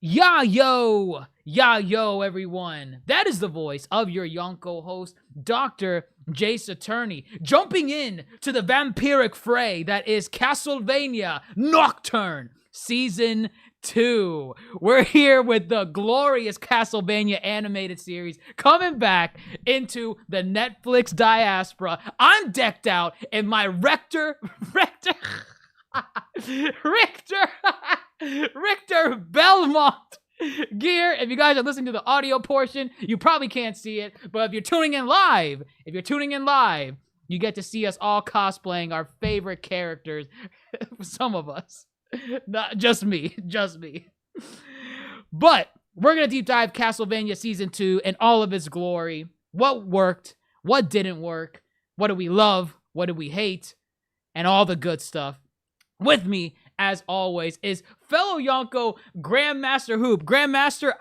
Ya yo, everyone. That is the voice of your Yonko host, DrJaceAttorney, jumping in to the vampiric fray that is Castlevania Nocturne Season 2. We're here with the glorious Castlevania animated series coming back into the Netflix diaspora. I'm decked out in my Richter Belmont gear. If you guys are listening to the audio portion, you probably can't see it, but if you're tuning in live, you get to see us all cosplaying our favorite characters. Some of us, not just me. But we're gonna deep dive Castlevania Season 2 in all of its glory. What worked, what didn't work, what do we love, what do we hate, and all the good stuff. With me, as always, is fellow Yonko Grandmaster Hoop. Grandmaster,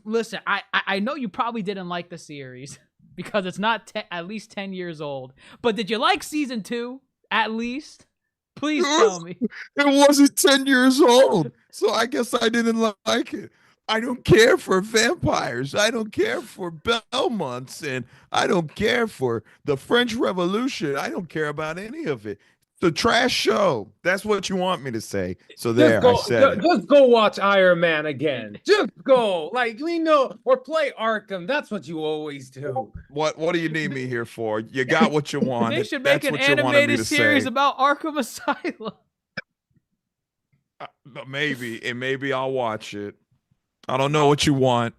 listen, I know you probably didn't like the series because it's not at least 10 years old. But did you like Season 2, at least? Please tell me. It wasn't 10 years old, so I guess I didn't like it. I don't care for vampires. I don't care for Belmonts, and I don't care for the French Revolution. I don't care about any of it. The trash show. That's what you want me to say. So there, I said it. Just go watch Iron Man again. Just go. Like, we know, or play Arkham. That's what you always do. What do you need me here for? You got what you want. They should make an animated series about Arkham Asylum. Maybe I'll watch it. I don't know what you want.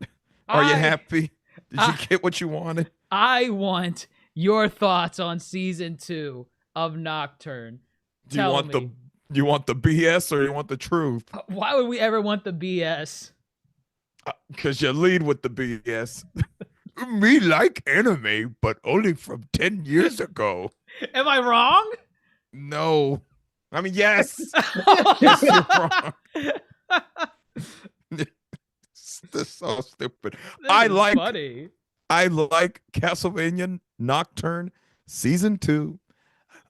Are you happy? Did you get what you wanted? I want your thoughts on Season 2 of Nocturne. Do you want the BS or you want the truth? Why would we ever want the BS? Because you lead with the BS. Me like anime, but only from 10 years ago. Am I wrong? No. I mean, yes. Yes, you're wrong. This is so stupid. I like Castlevania Nocturne Season 2.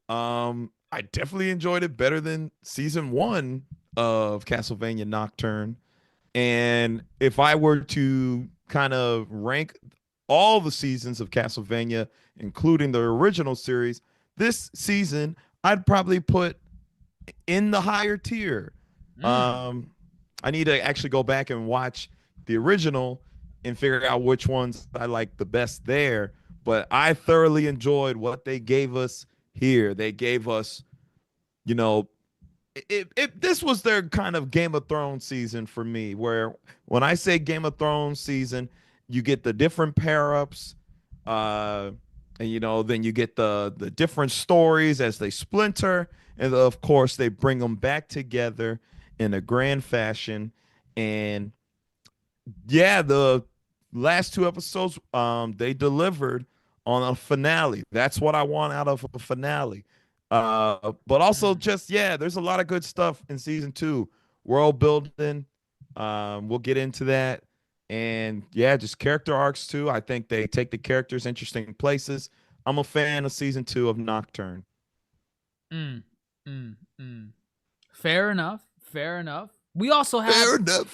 I definitely enjoyed it better than Season 1 of Castlevania Nocturne. And if I were to kind of rank all the seasons of Castlevania, including the original series, this season I'd probably put in the higher tier. I need to actually go back and watch the original and figure out which ones I like the best there. But I thoroughly enjoyed what they gave us here. They gave us, this was their kind of Game of Thrones season for me, where when I say Game of Thrones season, you get the different pair-ups, and then you get the different stories as they splinter, and of course they bring them back together in a grand fashion. And yeah, the last two episodes, they delivered on a finale. That's what I want out of a finale. But also there's a lot of good stuff in Season 2. World building. We'll get into that. And just character arcs too. I think they take the characters interesting places. I'm a fan of Season 2 of Nocturne. Fair enough. We also have fair enough.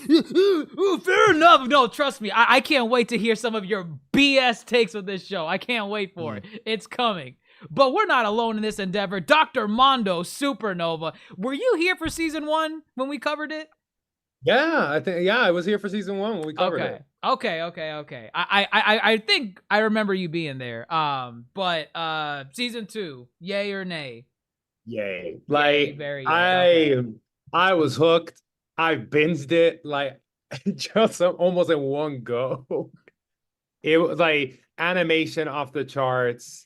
Fair enough. No, trust me. I can't wait to hear some of your BS takes with this show. I can't wait for it. It's coming. But we're not alone in this endeavor. Dr. Mondo Supernova. Were you here for Season 1 when we covered it? Yeah, I was here for Season 1 when we covered it. Okay. I think I remember you being there. But Season 2, yay or nay? Yay. Like, I was hooked. I binged it like just almost in one go. It was like animation off the charts,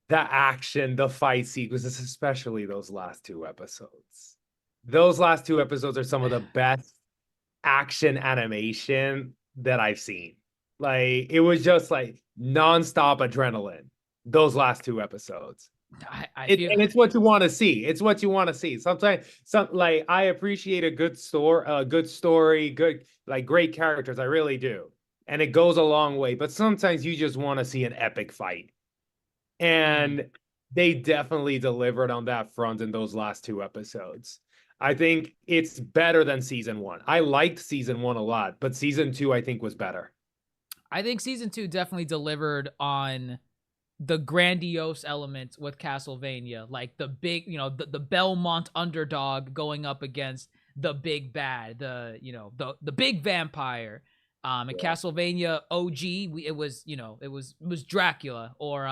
the action, the fight sequences, especially those last two episodes. Those last two episodes are some of the best action animation that I've seen. Like, it was just like nonstop adrenaline, those last two episodes. And it's what you want to see. It's what you want to see. Sometimes, I appreciate a good story, good, like, great characters. I really do, and it goes a long way. But sometimes you just want to see an epic fight, and they definitely delivered on that front in those last two episodes. I think it's better than season 1. I liked season 1 a lot, but season 2 I think was better. I think season 2 definitely delivered on the grandiose elements with Castlevania, like the big, the Belmont underdog going up against the big bad, the big vampire. In Castlevania OG, it was Dracula, or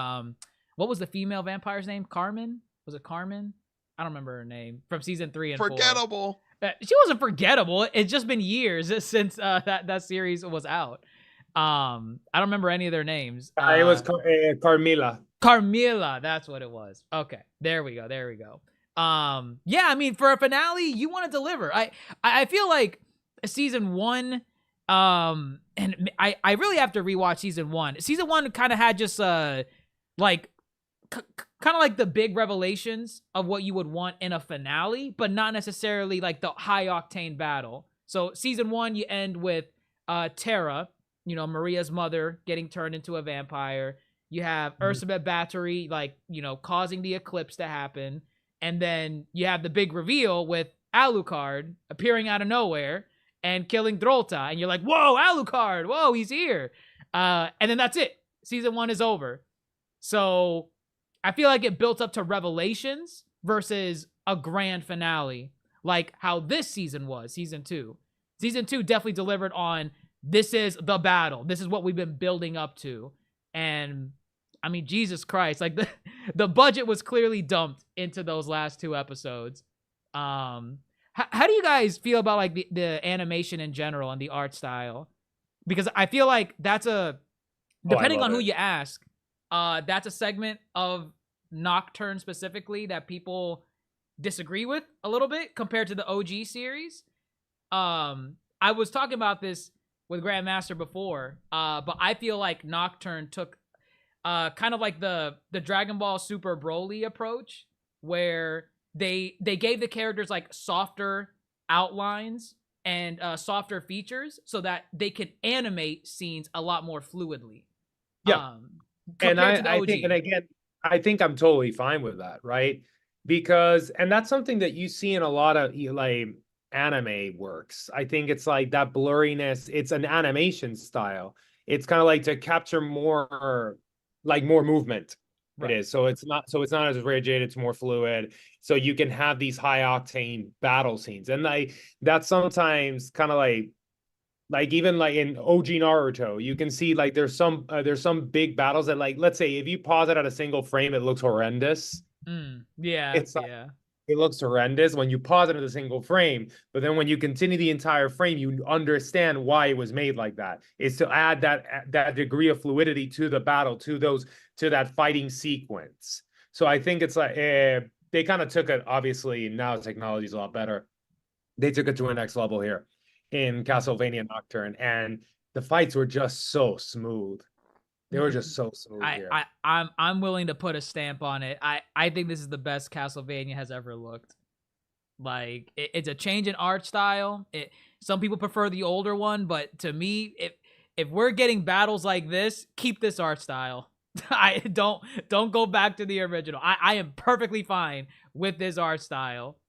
what was the female vampire's name? Carmen? Was it Carmen? I don't remember her name from season 3 and 4. Forgettable. She wasn't forgettable. It's just been years since that series was out. I don't remember any of their names. It was Carmilla. Carmilla, that's what it was. Okay, there we go. Yeah, I mean, for a finale, you want to deliver. I feel like season 1, and I really have to rewatch season 1. Season 1 kind of had just like kind of like the big revelations of what you would want in a finale, but not necessarily like the high octane battle. So season 1, you end with Terra, Maria's mother, getting turned into a vampire. You have Ursula Battery, like, causing the eclipse to happen. And then you have the big reveal with Alucard appearing out of nowhere and killing Drolta. And you're like, whoa, Alucard, whoa, he's here. And then that's it. Season 1 is over. So I feel like it built up to revelations versus a grand finale, like how this season was, season 2. Season 2 definitely delivered on, this is the battle. This is what we've been building up to. And I mean, Jesus Christ, like the budget was clearly dumped into those last 2 episodes. How do you guys feel about like the animation in general and the art style? Because I feel like that's depending on who you ask, that's a segment of Nocturne specifically that people disagree with a little bit compared to the OG series. I was talking about this with Grandmaster before, but I feel like Nocturne took kind of like the Dragon Ball Super Broly approach, where they gave the characters like softer outlines and softer features so that they could animate scenes a lot more fluidly. Yeah, and I think, and again, I think I'm totally fine with that, right? Because, and that's something that you see in a lot of like anime works. I think it's like that blurriness. It's an animation style. It's kind of like to capture more movement. Right. It is. So it's not as rigid, it's more fluid. So you can have these high octane battle scenes. And that's sometimes kind of like even like in OG Naruto, you can see like there's some big battles that, like, let's say if you pause it at a single frame, it looks horrendous. Yeah. It looks horrendous when you pause it at a single frame, but then when you continue the entire frame, you understand why it was made like that. It's to add that degree of fluidity to the battle, to that fighting sequence. So I think it's like they kind of took it. Obviously, now technology is a lot better. They took it to a next level here in Castlevania Nocturne, and the fights were just so smooth. They were just so smooth here. I'm willing to put a stamp on it. I think this is the best Castlevania has ever looked. Like, it's a change in art style. Some people prefer the older one, but to me, if we're getting battles like this, keep this art style. I don't go back to the original. I am perfectly fine with this art style.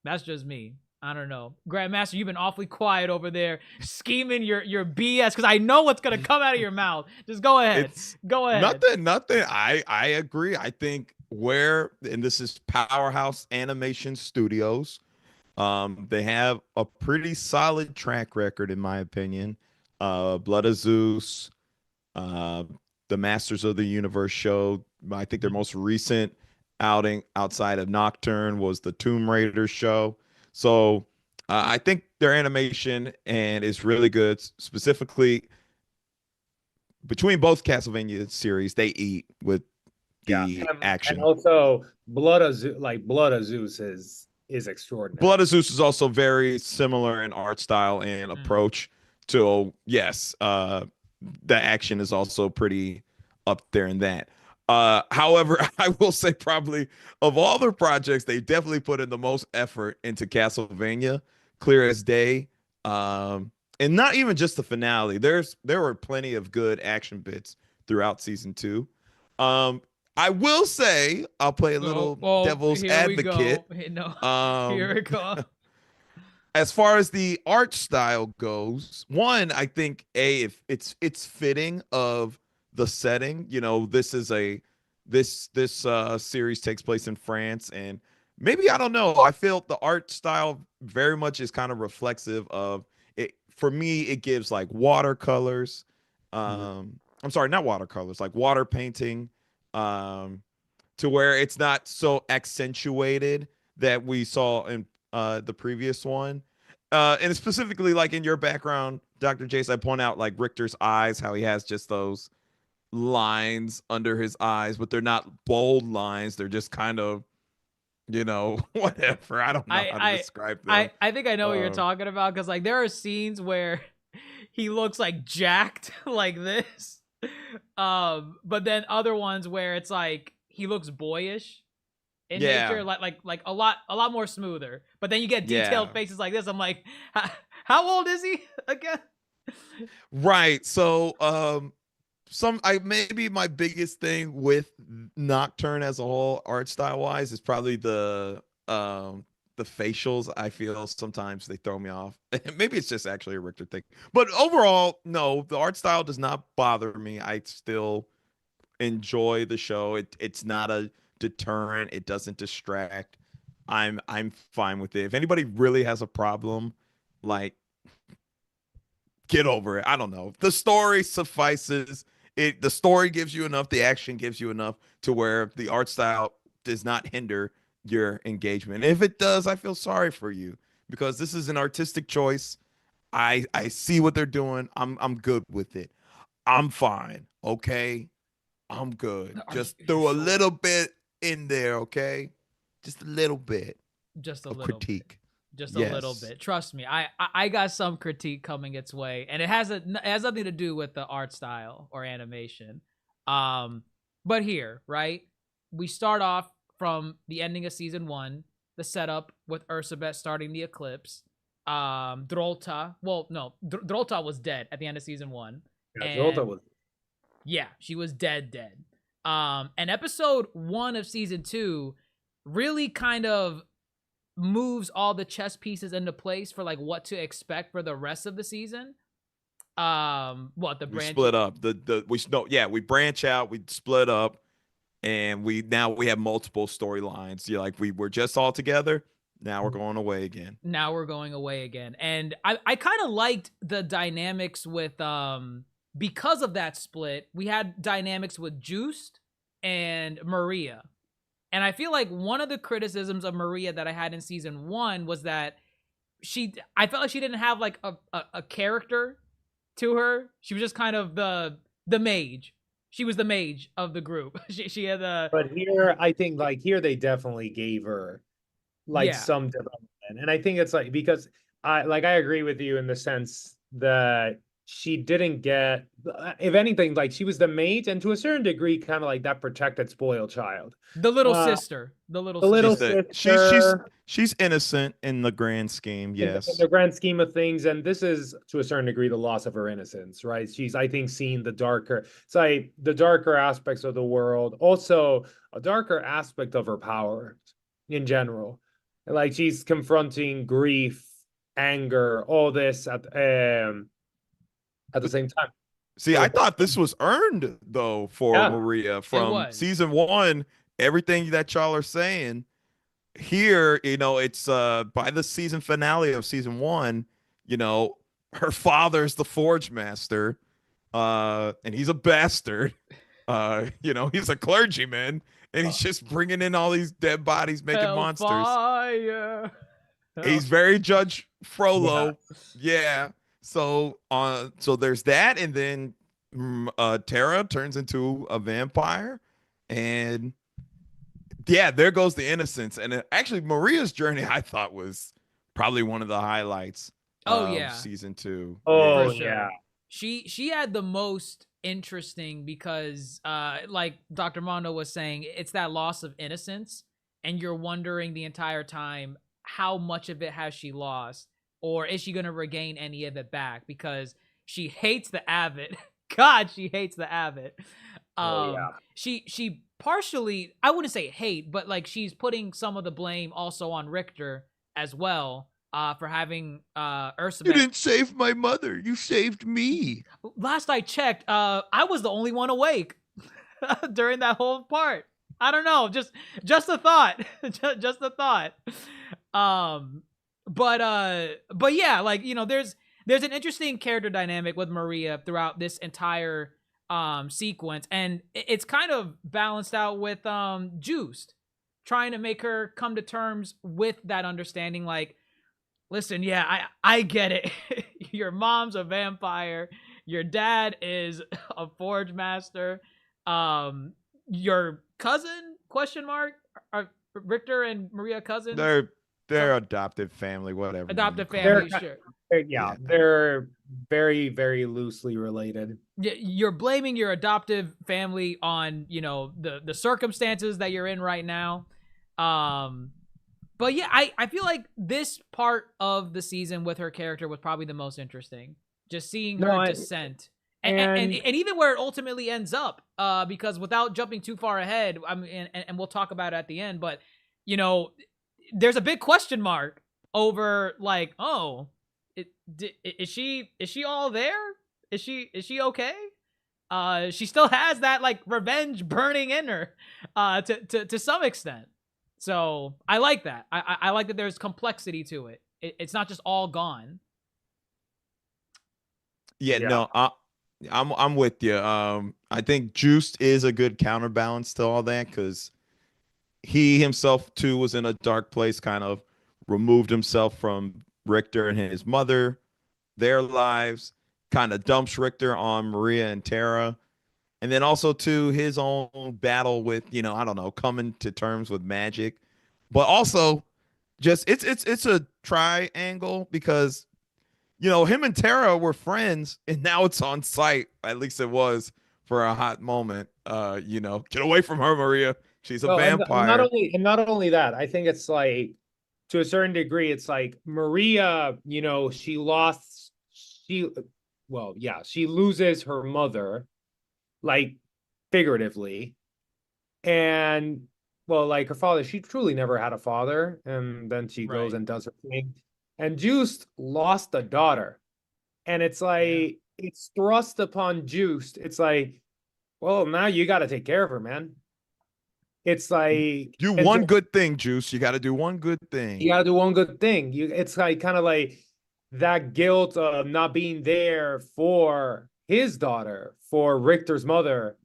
That's just me. I don't know. Grandmaster, you've been awfully quiet over there, scheming your BS, because I know what's going to come out of your mouth. Just go ahead. Go ahead. Nothing. I agree. I think and this is Powerhouse Animation Studios. They have a pretty solid track record, in my opinion. Blood of Zeus, the Masters of the Universe show. I think their most recent outing outside of Nocturne was the Tomb Raider show. So I think their animation is really good. Specifically, between both Castlevania series, they eat with the action. And also, Blood of Zeus is extraordinary. Blood of Zeus is also very similar in art style and approach to, yes, the action is also pretty up there in that. However, I will say probably of all their projects, they definitely put in the most effort into Castlevania, clear as day. And not even just the finale. There were plenty of good action bits throughout season 2. I will say, I'll play a little devil's advocate. Here we go. As far as the art style goes, one, I think if it's fitting of the setting. You know, this series takes place in France, and maybe, I don't know, I feel the art style very much is kind of reflexive of it. For me, it gives like watercolors. I'm sorry, not watercolors, like water painting, to where it's not so accentuated that we saw in the previous one. And specifically, like in your background, Dr. Jace, I point out like Richter's eyes, how he has just those lines under his eyes, but they're not bold lines. They're just kind of, whatever. I don't know how to describe them. I think I know what you're talking about, because like there are scenes where he looks like jacked like this. But then other ones where it's like he looks boyish in nature, like a lot more smoother. But then you get detailed faces like this. I'm like, how old is he again? Right. So maybe my biggest thing with Nocturne as a whole, art style wise, is probably the facials. I feel sometimes they throw me off. Maybe it's just actually a Richter thing, but overall, no, the art style does not bother me. I still enjoy the show. It's not a deterrent. It doesn't distract. I'm fine with it. If anybody really has a problem, like, get over it. I don't know. The story suffices. The story gives you enough. The action gives you enough to where the art style does not hinder your engagement. If it does, I feel sorry for you, because this is an artistic choice. I see what they're doing. I'm good with it. I'm fine. Okay. I'm good. Just throw a little bit in there, okay? Just a little bit. Just a little critique. Just a little bit. Trust me. I got some critique coming its way, and it has nothing to do with the art style or animation. But here, right? We start off from the ending of season 1, the setup with Ursabet starting the eclipse. Drolta. Well, no, Drolta was dead at the end of season 1. Yeah, Drolta was. Yeah, she was dead. And episode 1 of season 2 really kind of moves all the chess pieces into place for like what to expect for the rest of the season. We split up. We branch out, we split up, and we have multiple storylines. Like, we were just all together. Now we're going away again. And I kind of liked the dynamics with because of that split, we had dynamics with Juiced and Maria. And I feel like one of the criticisms of Maria that I had in season 1 was that I felt like she didn't have like a character to her. She was just kind of the mage. She was the mage of the group. She had the. But here, I think like here they definitely gave her like some development, and I think it's like, because I agree with you in the sense that she didn't get, if anything, like she was the mate, and to a certain degree, kind of like that protected, spoiled child. The little sister. She's innocent in the grand scheme, yes. In the grand scheme of things, and this is to a certain degree the loss of her innocence, right? She's, I think, seeing the darker, it's like the darker aspects of the world, also a darker aspect of her power in general. Like, she's confronting grief, anger, all this at the same time. See, I thought this was earned though for Maria from season 1. Everything that y'all are saying here, it's by the season finale of season 1, her father's the Forge Master, and he's a bastard. He's a clergyman, and he's just bringing in all these dead bodies, making monsters. He's very Judge Frollo. Yeah. So there's that, and then Terra turns into a vampire, and there goes the innocence. And actually, Maria's journey, I thought, was probably one of the highlights of season 2. Oh yeah. She had the most interesting, because like Dr. Mondo was saying, it's that loss of innocence, and you're wondering the entire time, how much of it has she lost? Or is she going to regain any of it back? Because she hates the Abbot. God, she hates the Abbot. She partially, I wouldn't say hate, but like she's putting some of the blame also on Richter as well, for having Ursa. You didn't save my mother. You saved me. Last I checked, I was the only one awake during that whole part. I don't know, just a thought, just a thought. But yeah, like, you know, there's an interesting character dynamic with Maria throughout this entire sequence, and it's kind of balanced out with Juiced, trying to make her come to terms with that understanding. Like, listen, yeah, I get it. Your mom's a vampire. Your dad is a forge master. Your cousin, question mark, are Richter and Maria cousins? They're adoptive family, whatever. Adoptive family, sure. They're very, very loosely related. You're blaming your adoptive family on, you know, the circumstances that you're in right now. But yeah, I feel like this part of the season with her character was probably the most interesting. Just seeing her descent. And even where it ultimately ends up, because without jumping too far ahead, I mean, and we'll talk about it at the end, but, you know, there's a big question mark over, like, oh, is she all there? Is she okay? She still has that, like, revenge burning in her, to some extent. So I like that. I like that there's complexity to it. It's not just all gone. Yeah. No, I'm with you. I think Juiced is a good counterbalance to all that, because he himself too was in a dark place, kind of removed himself from Richter and his mother, their lives, kind of dumps Richter on Maria and Terra. And then also too his own battle with, you know, I don't know, coming to terms with magic. But also just it's a triangle, because, you know, him and Terra were friends, and now it's on site. At least it was for a hot moment. You know, get away from her, Maria. She's a vampire. And not only that, I think it's like, to a certain degree, it's like Maria, you know, she loses her mother, like, figuratively. And, well, like, her father, she truly never had a father. And then she goes and does her thing. And Juiced lost a daughter. And it's like, it's thrust upon Juiced. It's like, well, now you got to take care of her, man. It's like, do one good thing, Juice. You got to do one good thing. You got to do one good thing. It's like kind of like that guilt of not being there for his daughter, for Richter's mother.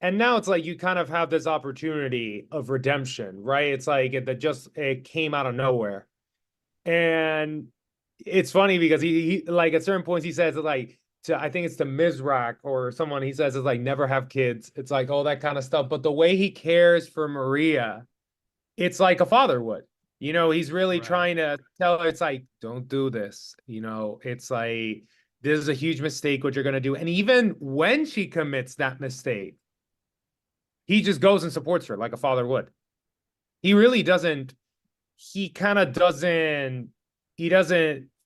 And now it's like you kind of have this opportunity of redemption, right? It's like it came out of nowhere. And it's funny because he like at certain points he says like, I think it's to Mizra or someone, he says it's like, never have kids. It's like all that kind of stuff. But the way he cares for Maria, it's like a father would. You know, he's really trying to tell her, it's like, don't do this. You know, it's like, this is a huge mistake what you're going to do. And even when she commits that mistake, he just goes and supports her like a father would. He really doesn't, he doesn't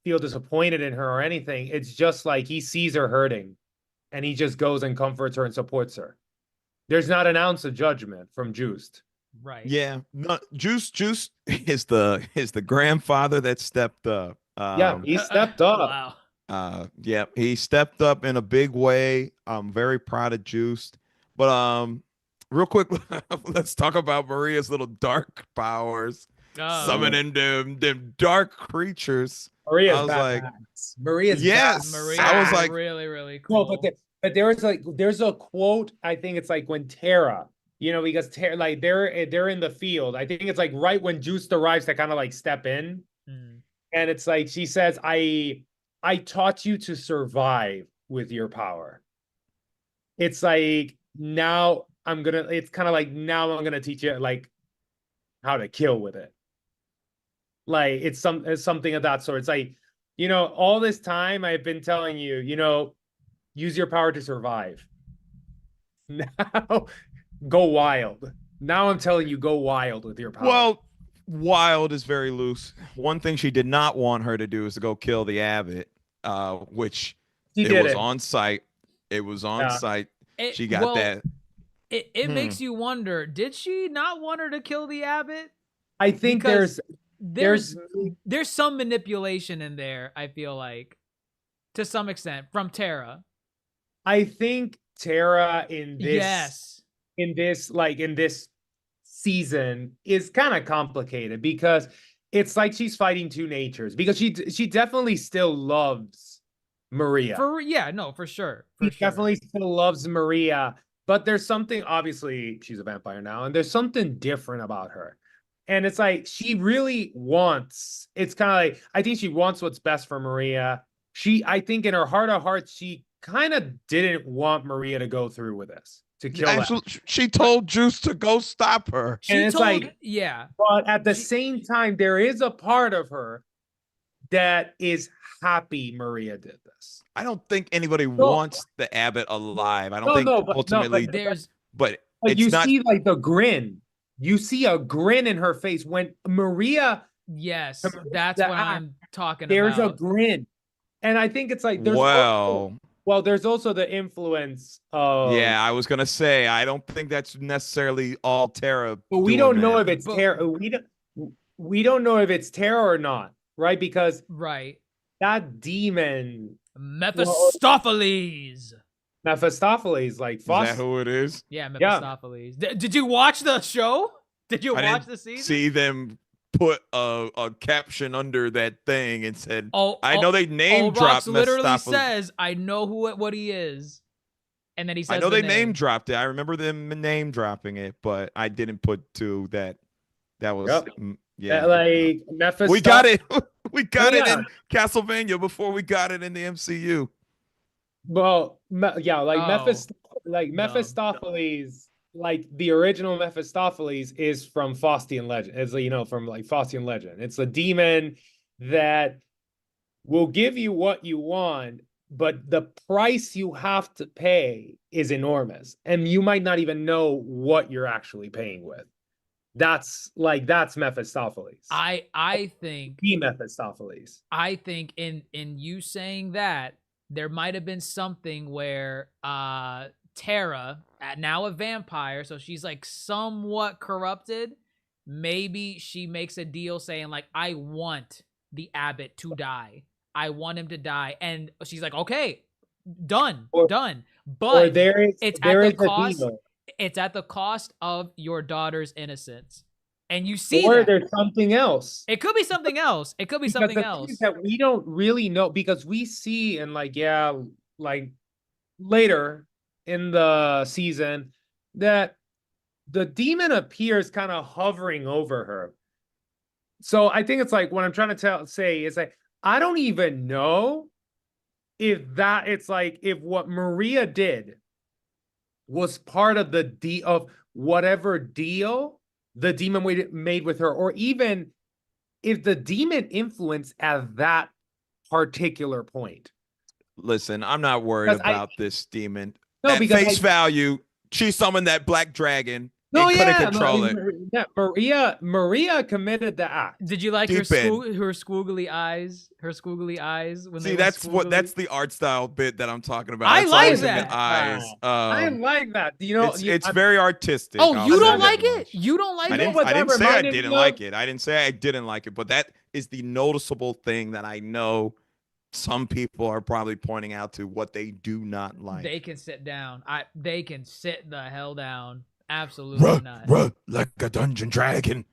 feel disappointed in her or anything. It's just like he sees her hurting and he just goes and comforts her and supports her. There's not an ounce of judgment from Juiced. Right. Yeah. No, Juiced is the grandfather that stepped up. He stepped up. Wow. Yeah, he stepped up in a big way. I'm very proud of Juiced. But real quick, let's talk about Maria's little dark powers. Summoning them dark creatures. Maria's yes. I was like, really, really cool. No, but there's a quote. I think it's like when Terra, you know, because Terra, like they're in the field. I think it's like right when Juiced arrives to kind of like step in, and it's like she says, "I taught you to survive with your power." It's like now I'm gonna teach you like how to kill with it. Like it's something of that sort. It's like, you know, all this time I've been telling you, you know, use your power to survive. Now go wild. Now I'm telling you, go wild with your power. Well, wild is very loose. One thing she did not want her to do is to go kill the Abbot, which it was on site. It was on site. She got that. it makes you wonder, did she not want her to kill the abbot? I think Because there's some manipulation in there, I feel like, to some extent, from Terra. I think Terra in this season is kind of complicated because it's like she's fighting two natures, because she definitely still loves Maria. For sure. She definitely still loves Maria, but there's something, obviously she's a vampire now, and there's something different about her. And it's like she really wants, it's kind of like, I think she wants what's best for Maria. I think in her heart of hearts, she kind of didn't want Maria to go through with this, to kill her. She told Juice to go stop her. And it's like, but at the same time, there is a part of her that is happy Maria did this. I don't think anybody wants the Abbot alive. I don't think ultimately. But you see like the grin. You see a grin in her face when Maria. Yes, that's what I'm talking about. There's a grin, and I think it's like there's there's also the influence of. Yeah, I was gonna say I don't think that's necessarily all Terra. But we don't know if it's Terra. We don't know if it's Terra or not, right? Because that demon Mephistopheles. Like, is that who it is? Yeah, Mephistopheles. Yeah. Did you watch the show? Did you watch the season? See them put a caption under that thing and said, "I know they name dropped." Literally says, "I know what he is," and then he says, "I know they name dropped it. I remember them name dropping it, but I didn't put to that." That was like Mephistopheles. We got it. We got it in Castlevania before we got it in the MCU. Well, Mephistopheles, like the original Mephistopheles is from Faustian legend. It's from like Faustian legend. It's a demon that will give you what you want, but the price you have to pay is enormous, and you might not even know what you're actually paying with. That's Mephistopheles. I think the Mephistopheles. I think in you saying that, there might have been something where Terra, now a vampire, so she's like somewhat corrupted. Maybe she makes a deal saying like, I want the Abbot to die. I want him to die. And she's like, okay, done. But it's at the cost of your daughter's innocence. And you see there's something else. It could be something else. That we don't really know, because we see in later in the season that the demon appears kind of hovering over her. So I think it's like what I'm trying to say is like, I don't even know if what Maria did was part of whatever deal the demon made with her, or even if the demon influenced at that particular point. Listen, I'm not worried about this demon. No, because face value, she summoned that black dragon. Couldn't control it. Maria committed the act. Did you like her squiggly eyes? Her squiggly eyes. That's the art style bit that I'm talking about. I like that. Eyes. I like that. It's very artistic. Oh, you don't like it? You don't like it? I didn't say I didn't like it. I didn't say I didn't like it, but that is the noticeable thing that I know some people are probably pointing out to what they do not like. They can sit down. They can sit the hell down. Absolutely not. Like a dungeon dragon.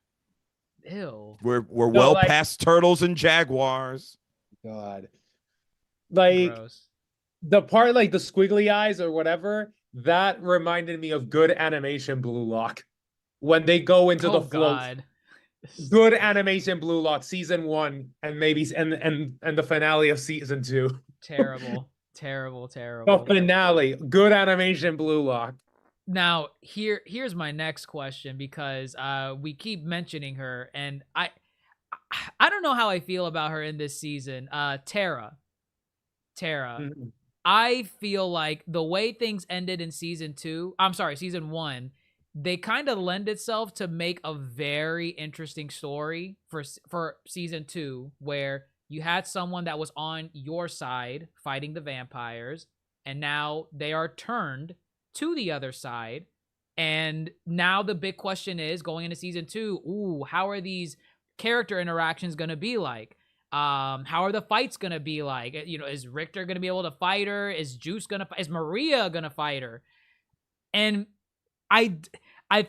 Ew. We're past turtles and jaguars. God. Gross. The part like the squiggly eyes or whatever, that reminded me of good animation Blue Lock. When they go into the float. God. Good animation Blue Lock season 1 and maybe and the finale of season 2. Terrible. The finale. Good animation Blue Lock. Now, here's my next question, because we keep mentioning her, and I don't know how I feel about her in this season. Terra. Mm-hmm. I feel like the way things ended in season 1, they kind of lend itself to make a very interesting story for season 2, where you had someone that was on your side fighting the vampires, and now they are turned to the other side, And now the big question is going into season 2, how are these character interactions going to be like? How are the fights going to be like? Is Richter going to be able to fight her? Is Maria going to fight her? And I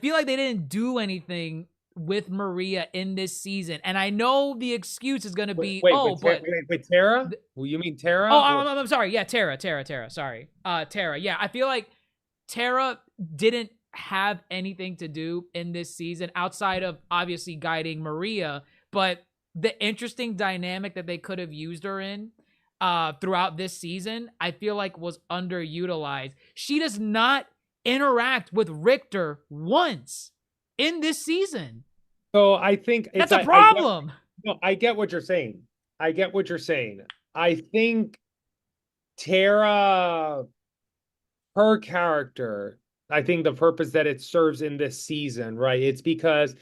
feel like they didn't do anything with Maria in this season. And I know the excuse is going to be, wait, Terra? Well, you mean Terra? Oh, I'm sorry. Yeah, Terra. Sorry. Terra. Yeah, I feel like Terra didn't have anything to do in this season outside of obviously guiding Maria, but the interesting dynamic that they could have used her in throughout this season, I feel like was underutilized. She does not interact with Richter once in this season. So I think that's a problem. I get what you're saying. I think Terra, her character, I think the purpose that it serves in this season, right? It's because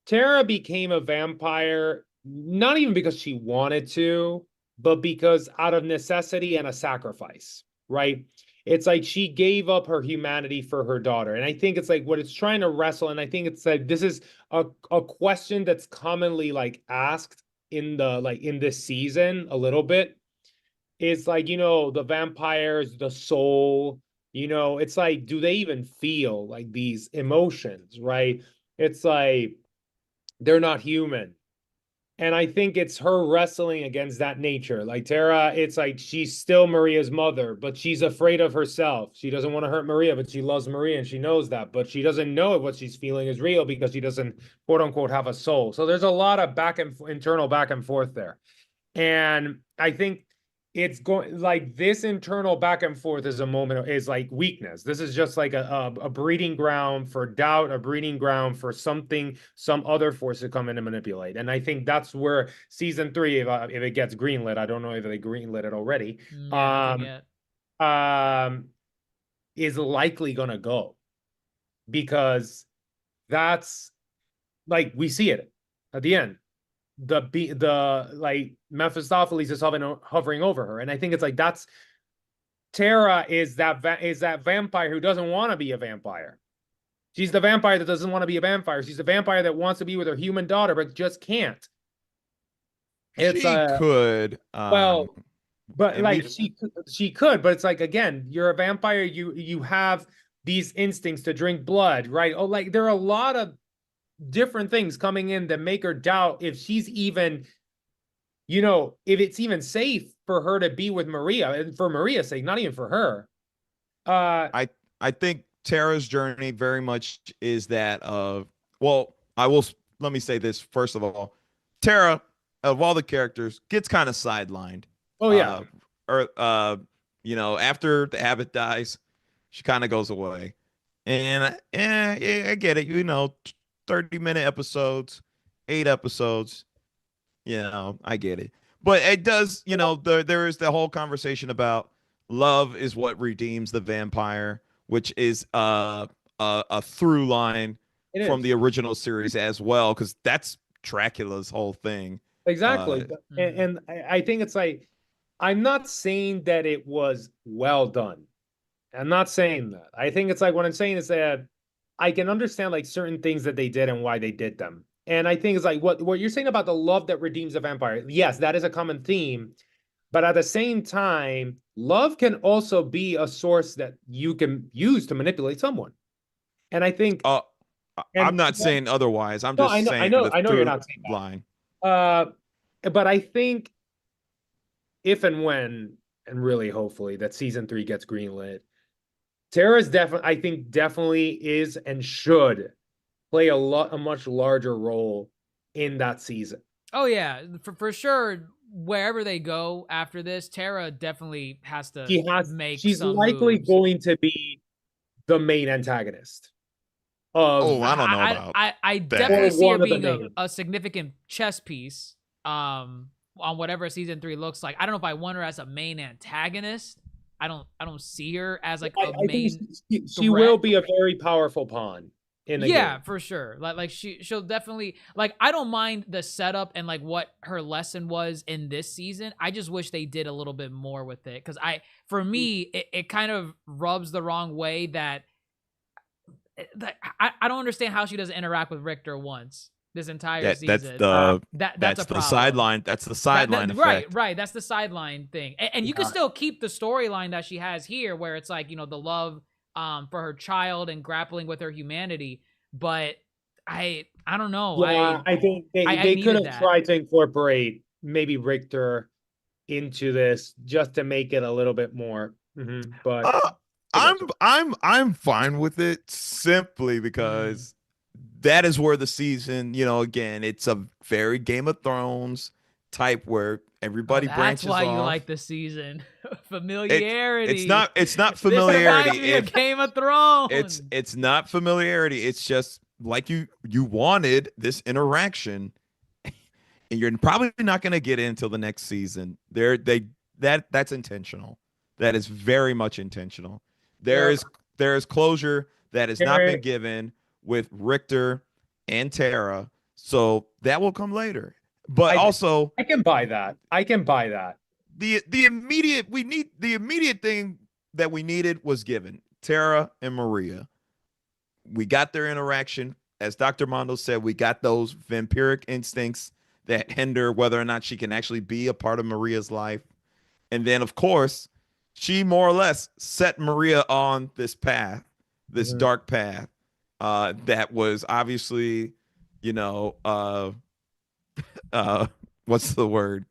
Terra became a vampire, not even because she wanted to, but because out of necessity and a sacrifice, right? It's like she gave up her humanity for her daughter. And I think it's like what it's trying to wrestle. And I think it's like this is a question that's commonly like asked in this season a little bit. It's like, the vampires, the soul, it's like, do they even feel like these emotions, right? It's like they're not human. And I think it's her wrestling against that nature. Like Terra, it's like she's still Maria's mother, but she's afraid of herself. She doesn't want to hurt Maria, but she loves Maria and she knows that. But she doesn't know if what she's feeling is real because she doesn't, quote unquote, have a soul. So there's a lot of internal back and forth there. And I think it's going like this internal back and forth is like weakness. This is just like a breeding ground for doubt, a breeding ground for some other force to come in and manipulate. And I think that's where season 3, if it gets greenlit, I don't know if they greenlit it already, is likely gonna go, because that's like we see it at the end. The like Mephistopheles is hovering over her, and I think it's like that's Terra is that vampire who doesn't want to be a vampire. She's the vampire that doesn't want to be a vampire. She's the vampire that wants to be with her human daughter but just can't. She could. But like she could, but it's like, again, you're a vampire. You have these instincts to drink blood, right? Oh, like there are a lot of different things coming in that make her doubt if she's even, if it's even safe for her to be with Maria, and for Maria's sake, not even for her. I think Terra's journey very much is that of, let me say this first of all. Terra, of all the characters, gets kind of sidelined. Oh yeah. After the Abbot dies, she kind of goes away. And I get it, 30-minute episodes, 8 episodes, I get it. But it does, there is the whole conversation about love is what redeems the vampire, which is a through line from the original series as well, because that's Dracula's whole thing. Exactly. And I think it's like, I'm not saying that it was well done. I'm not saying that. I think it's like, what I'm saying is that I can understand like certain things that they did and why they did them. And I think it's like what you're saying about the love that redeems a vampire. Yes, that is a common theme. But at the same time, love can also be a source that you can use to manipulate someone. And I think I'm not saying otherwise. I'm just saying I know you're not saying that. Line. But I think if and when, and really hopefully, that season 3 gets greenlit, Terra's definitely is and should play a much larger role in that season. Oh yeah, for sure. Wherever they go after this, Terra definitely has to make. She's likely going to be the main antagonist. I don't know about. I definitely see her being a significant chess piece. On whatever season 3 looks like. I don't know if I want her as a main antagonist. I don't see her as like a main. She will be a very powerful pawn in the game. For sure. Like she'll definitely, like, I don't mind the setup and like what her lesson was in this season. I just wish they did a little bit more with it, because for me it kind of rubs the wrong way that I don't understand how she doesn't interact with Richter once this entire season. That's the sideline. That's the sideline effect. Right. That's the sideline thing. And you can still keep the storyline that she has here, where it's like, the love for her child and grappling with her humanity. But I don't know. Yeah, I think they could have tried to incorporate maybe Richter into this just to make it a little bit more. But I'm fine with it simply because that is where the season, again, it's a very Game of Thrones type where everybody branches off. That's why you like the season. Familiarity. It's not familiarity. This reminds me of Game of Thrones. It's not familiarity. It's just like you wanted this interaction, and you're probably not going to get it until the next season. That's intentional. That is very much intentional. There is closure that has not been given with Richter and Terra, so that will come later. But I can buy that. The immediate thing that we needed was given. Terra and Maria. We got their interaction. As Dr. Mondo said, we got those vampiric instincts that hinder whether or not she can actually be a part of Maria's life. And then, of course, she more or less set Maria on this path, this dark path, that was obviously, what's the word?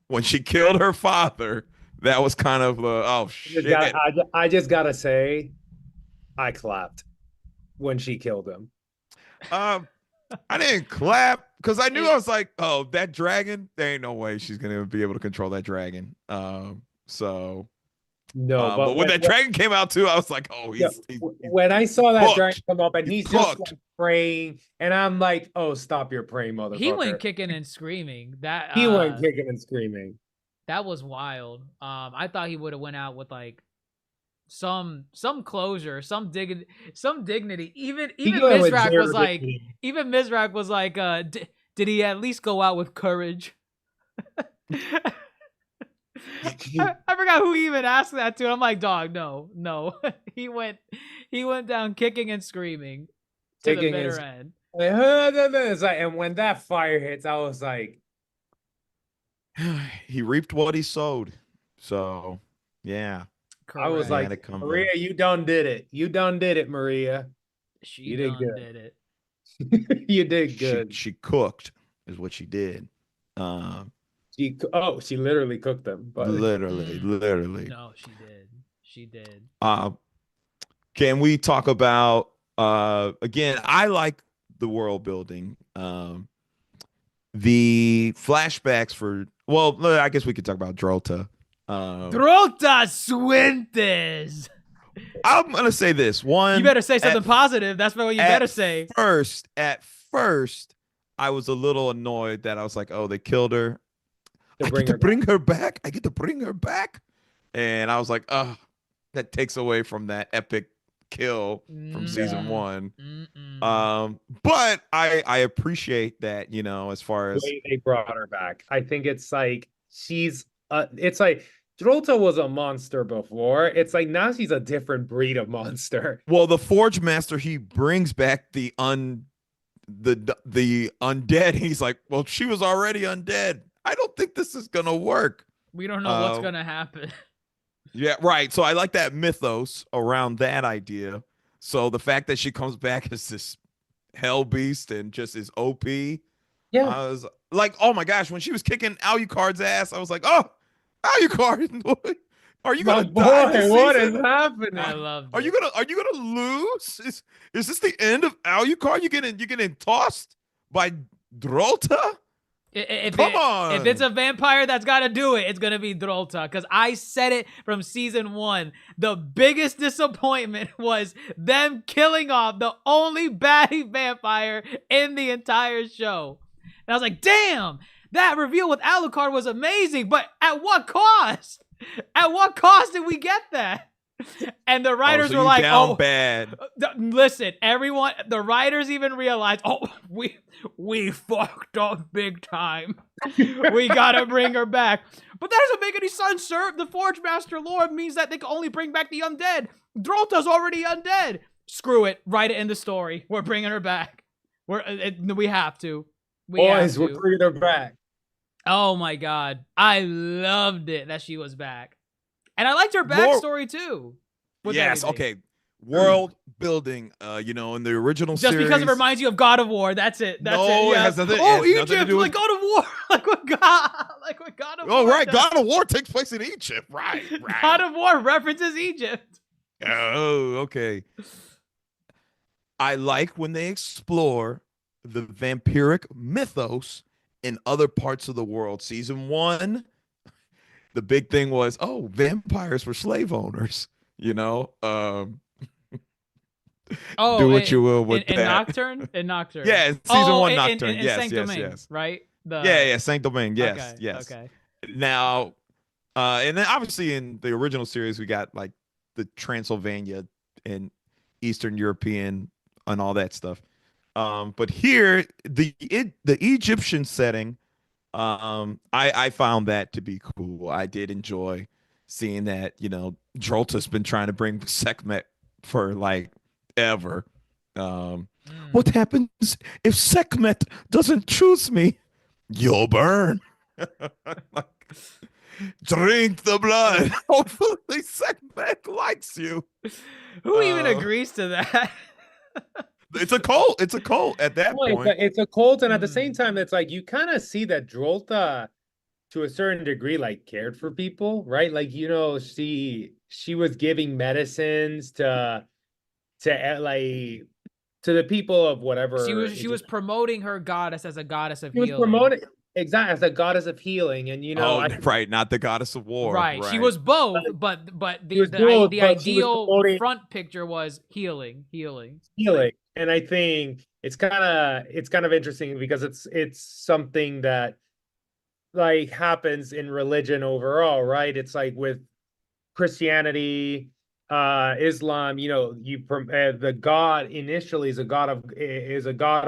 When she killed her father, that was kind of oh shit. I just gotta say, I clapped when she killed him. I didn't clap because I knew I was like, oh, that dragon, there ain't no way she's gonna be able to control that dragon. So no, but when that dragon came out too, I was like, oh, when I saw that dragon come up and he's just like praying, and I'm like, oh, stop your praying, motherfucker. He went kicking and screaming. He went kicking and screaming. That was wild. I thought he would have went out with like some closure, some dignity. Even Mizrak was like, did he at least go out with courage? I forgot who he even asked that to. I'm like, dog, no. he went down kicking and screaming to the bitter end. And when that fire hits, I was like, he reaped what he sowed. So yeah. Correct. I was like, Maria, you done did it. You done did it, Maria. You did it. You did good. She cooked, is what she did. She literally cooked them. But... Literally. No, she did. Can we talk about again? I like the world building. The flashbacks for. Well, I guess we could talk about Drolta. Drolta Suentes. I'm gonna say this one. You better say something positive. That's what you better say. At first, I was a little annoyed that I was like, "Oh, they killed her. I get to bring her back. And I was like, "Oh, that takes away from that epic kill from season 1." But I appreciate that, as far as they brought her back. I think it's like it's like Drolta was a monster before. It's like now she's a different breed of monster. Well, the Forge Master, he brings back the undead. He's like, well, she was already undead. I don't think this is gonna work. We don't know what's gonna happen. Yeah, right. So I like that mythos around that idea. So the fact that she comes back as this hell beast and just is OP. Yeah. I was like, oh my gosh, when she was kicking Alucard's ass, I was like, oh, Alucard, are you gonna die this what season? is happening? I love Are you gonna lose? Is this the end of Alucard? You getting tossed by Drolta? Come on. If it's a vampire that's got to do it, it's going to be Drolta. Because I said it from season 1. The biggest disappointment was them killing off the only baddie vampire in the entire show. And I was like, damn, that reveal with Alucard was amazing. But at what cost? At what cost did we get that? And the writers were like, "Oh, bad." Listen, everyone, the writers even realized, we fucked up big time. We gotta bring her back. But that doesn't make any sense, sir. The Forge Master lore means that they can only bring back the undead. Drolta's already undead. screw it, write it in the story. We're bringing her back. We have to. Boys, we're bringing her back. Oh my god, I loved it that she was back, and I liked her backstory too. Yes, okay. World building, in the original just series. Because it reminds you of God of War. That's it. That's it. Yeah. It has nothing, Egypt, like God of War, like what God of War. Oh, right, does. God of War takes place in Egypt, right? God of War references Egypt. Oh, okay. I like when they explore the vampiric mythos in other parts of the world. Season 1, the big thing was, vampires were slave owners. Do what you will with that. In Nocturne. Yeah, season 1 Nocturne. Yes. Right? Saint Domingue. Yes, yes. Okay. Now, and then obviously in the original series we got like the Transylvania and Eastern European and all that stuff. But here the Egyptian setting, I found that to be cool. I did enjoy seeing that. Drolta's been trying to bring Sekhmet for like ever. What happens if Sekhmet doesn't choose me? You'll burn. Drink the blood. Hopefully Sekhmet likes you. Who even agrees to that? It's a cult. It's a cult at that point. It's a cult, and at the same time, it's like you kind of see that Drolta, to a certain degree, like cared for people, right? Like she was giving medicines to the people of whatever. She was promoting her goddess as a goddess of healing. She was promoting exactly as a goddess of healing, and right, not the goddess of war. Right. She was both, but the ideal front picture was healing. And I think it's kind of interesting because it's something that like happens in religion overall, right? It's like with Christianity, Islam, the God initially is a God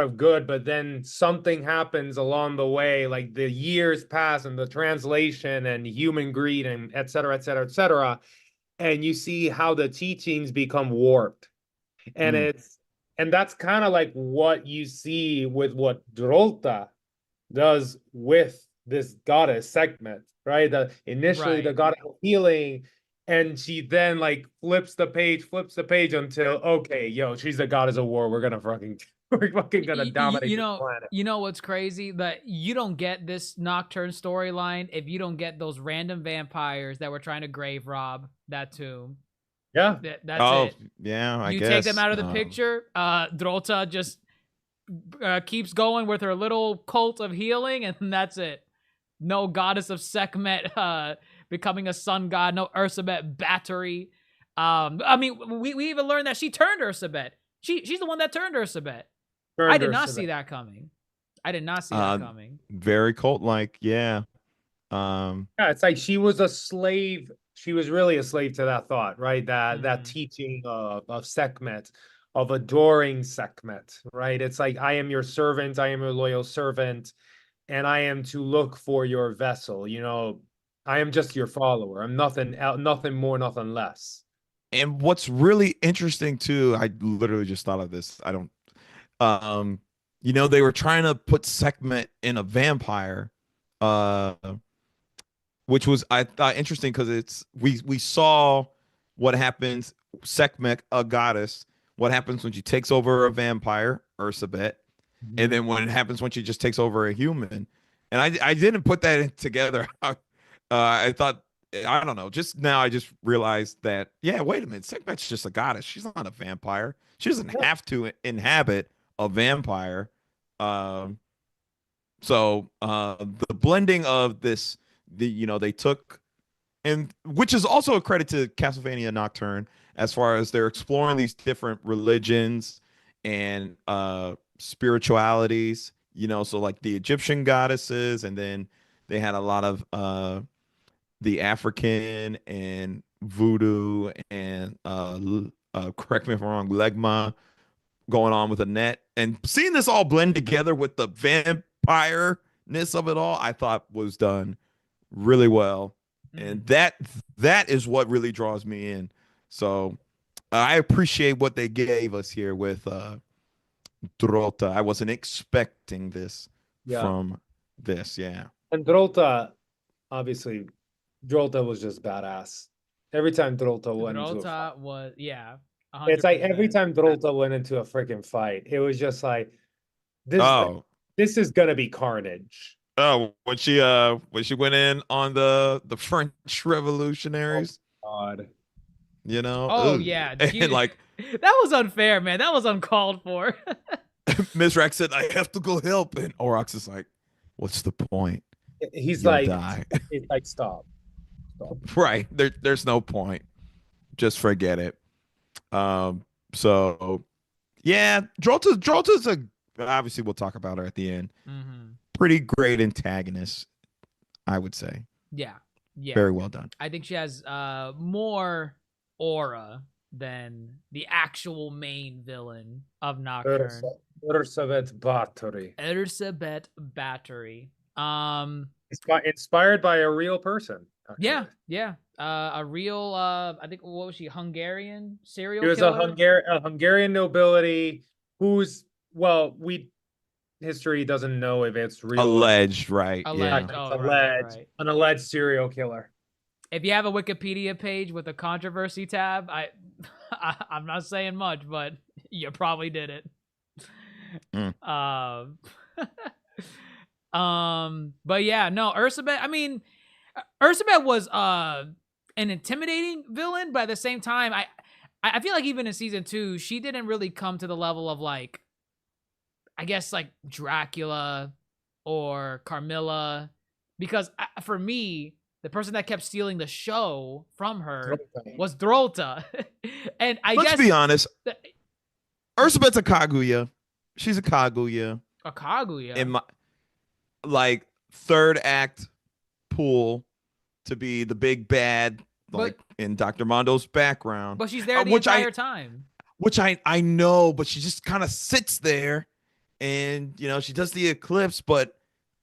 of good, but then something happens along the way, like the years pass and the translation and human greed and et cetera, et cetera, et cetera. And you see how the teachings become warped. And that's kind of like what you see with what Drolta does with this goddess Sekhmet, right? Initially the goddess of healing, and she then like flips the page until she's the goddess of war. We're fucking gonna dominate the planet. You know what's crazy? That you don't get this Nocturne storyline if you don't get those random vampires that were trying to grave rob that tomb. Yeah, that's it. Yeah, I guess. You take them out of the picture. Drolta just keeps going with her little cult of healing, and that's it. No goddess of Sekhmet becoming a sun god. No Ursabet battery. I mean, we even learned that she turned Ursabet. She's the one that turned Ursabet. I did not see that coming. Very cult-like, yeah. Yeah, it's like she was a slave. She was really a slave to that thought, right? That teaching of Sekhmet, of adoring Sekhmet, right? It's like, I am your servant, I am your loyal servant, and I am to look for your vessel. I am just your follower. I'm nothing more, nothing less. And what's really interesting too, I literally just thought of this. I don't, they were trying to put Sekhmet in a vampire, which was, I thought, interesting because we saw what happens. Sekhmet, a goddess, what happens when she takes over a vampire, Ursabet, and then what happens when she just takes over a human. And I didn't put that together. I thought, I don't know, just now I just realized that, wait a minute, Sekhmet's just a goddess. She's not a vampire. She doesn't have to inhabit a vampire. So the blending of this, they took, and which is also a credit to Castlevania Nocturne, as far as they're exploring these different religions and spiritualities, so like the Egyptian goddesses, and then they had a lot of the African and voodoo and correct me if I'm wrong, Legma going on with Annette, and seeing this all blend together with the vampire-ness of it all, I thought was done really well. And that is what really draws me in. So I appreciate what they gave us here with Drota. I wasn't expecting this from this. Yeah. And Drota, obviously, Drota was just badass. Every time Drota went into a fight. was 100%. It's like every time Drota went into a freaking fight, it was just like this is gonna be carnage. Oh, when she went in on the French revolutionaries. Oh, God. You know? Oh, yeah. And like that was unfair, man. That was uncalled for. Mizra said, I have to go help. And Olrox is like, what's the point? He's You'll like, die. He's like, stop. Right. There's no point. Just forget it. So yeah, Drolta's obviously we'll talk about her at the end. Pretty great antagonist, I would say. Yeah. Very well done. I think she has more aura than the actual main villain of Nocturne. Erzsébet Bathory. Erzsébet Bathory. Inspired by a real person. Actually. Yeah. A real I think, what was she, Hungarian serial killer? He was a Hungarian nobility who's, history doesn't know if it's real. Alleged, right? Alleged. Yeah. Oh, right. An alleged serial killer. If you have a Wikipedia page with a controversy tab, I'm not saying much, but you probably did it. But yeah, no, Erzsébet. I mean, Erzsébet was an intimidating villain, but at the same time, I feel like even in season 2, she didn't really come to the level of like, I guess like Dracula or Carmilla, because for me, the person that kept stealing the show from her was Drolta. And Let's be honest, Erzsébet's a Kaguya. She's a Kaguya. A Kaguya. In my like third act pool to be the big bad, like in Dr. Mondo's background. But she's there the entire time. Which I know, but she just kind of sits there and, you know, she does the eclipse. But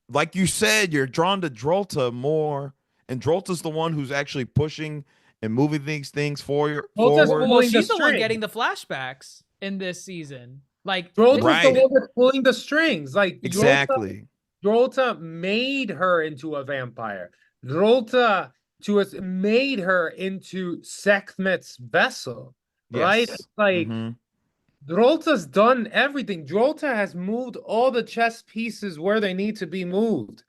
like you said, you're drawn to Drolta more. And Drolta's the one who's actually pushing and moving these things forward. Well, she's the one getting the flashbacks in this season. Like Drolta's the one that's pulling the strings. Like exactly. Drolta made her into a vampire. Drolta made her into Sekhmet's vessel. Yes. Right? It's like Drolta's done everything. Drolta has moved all the chess pieces where they need to be moved.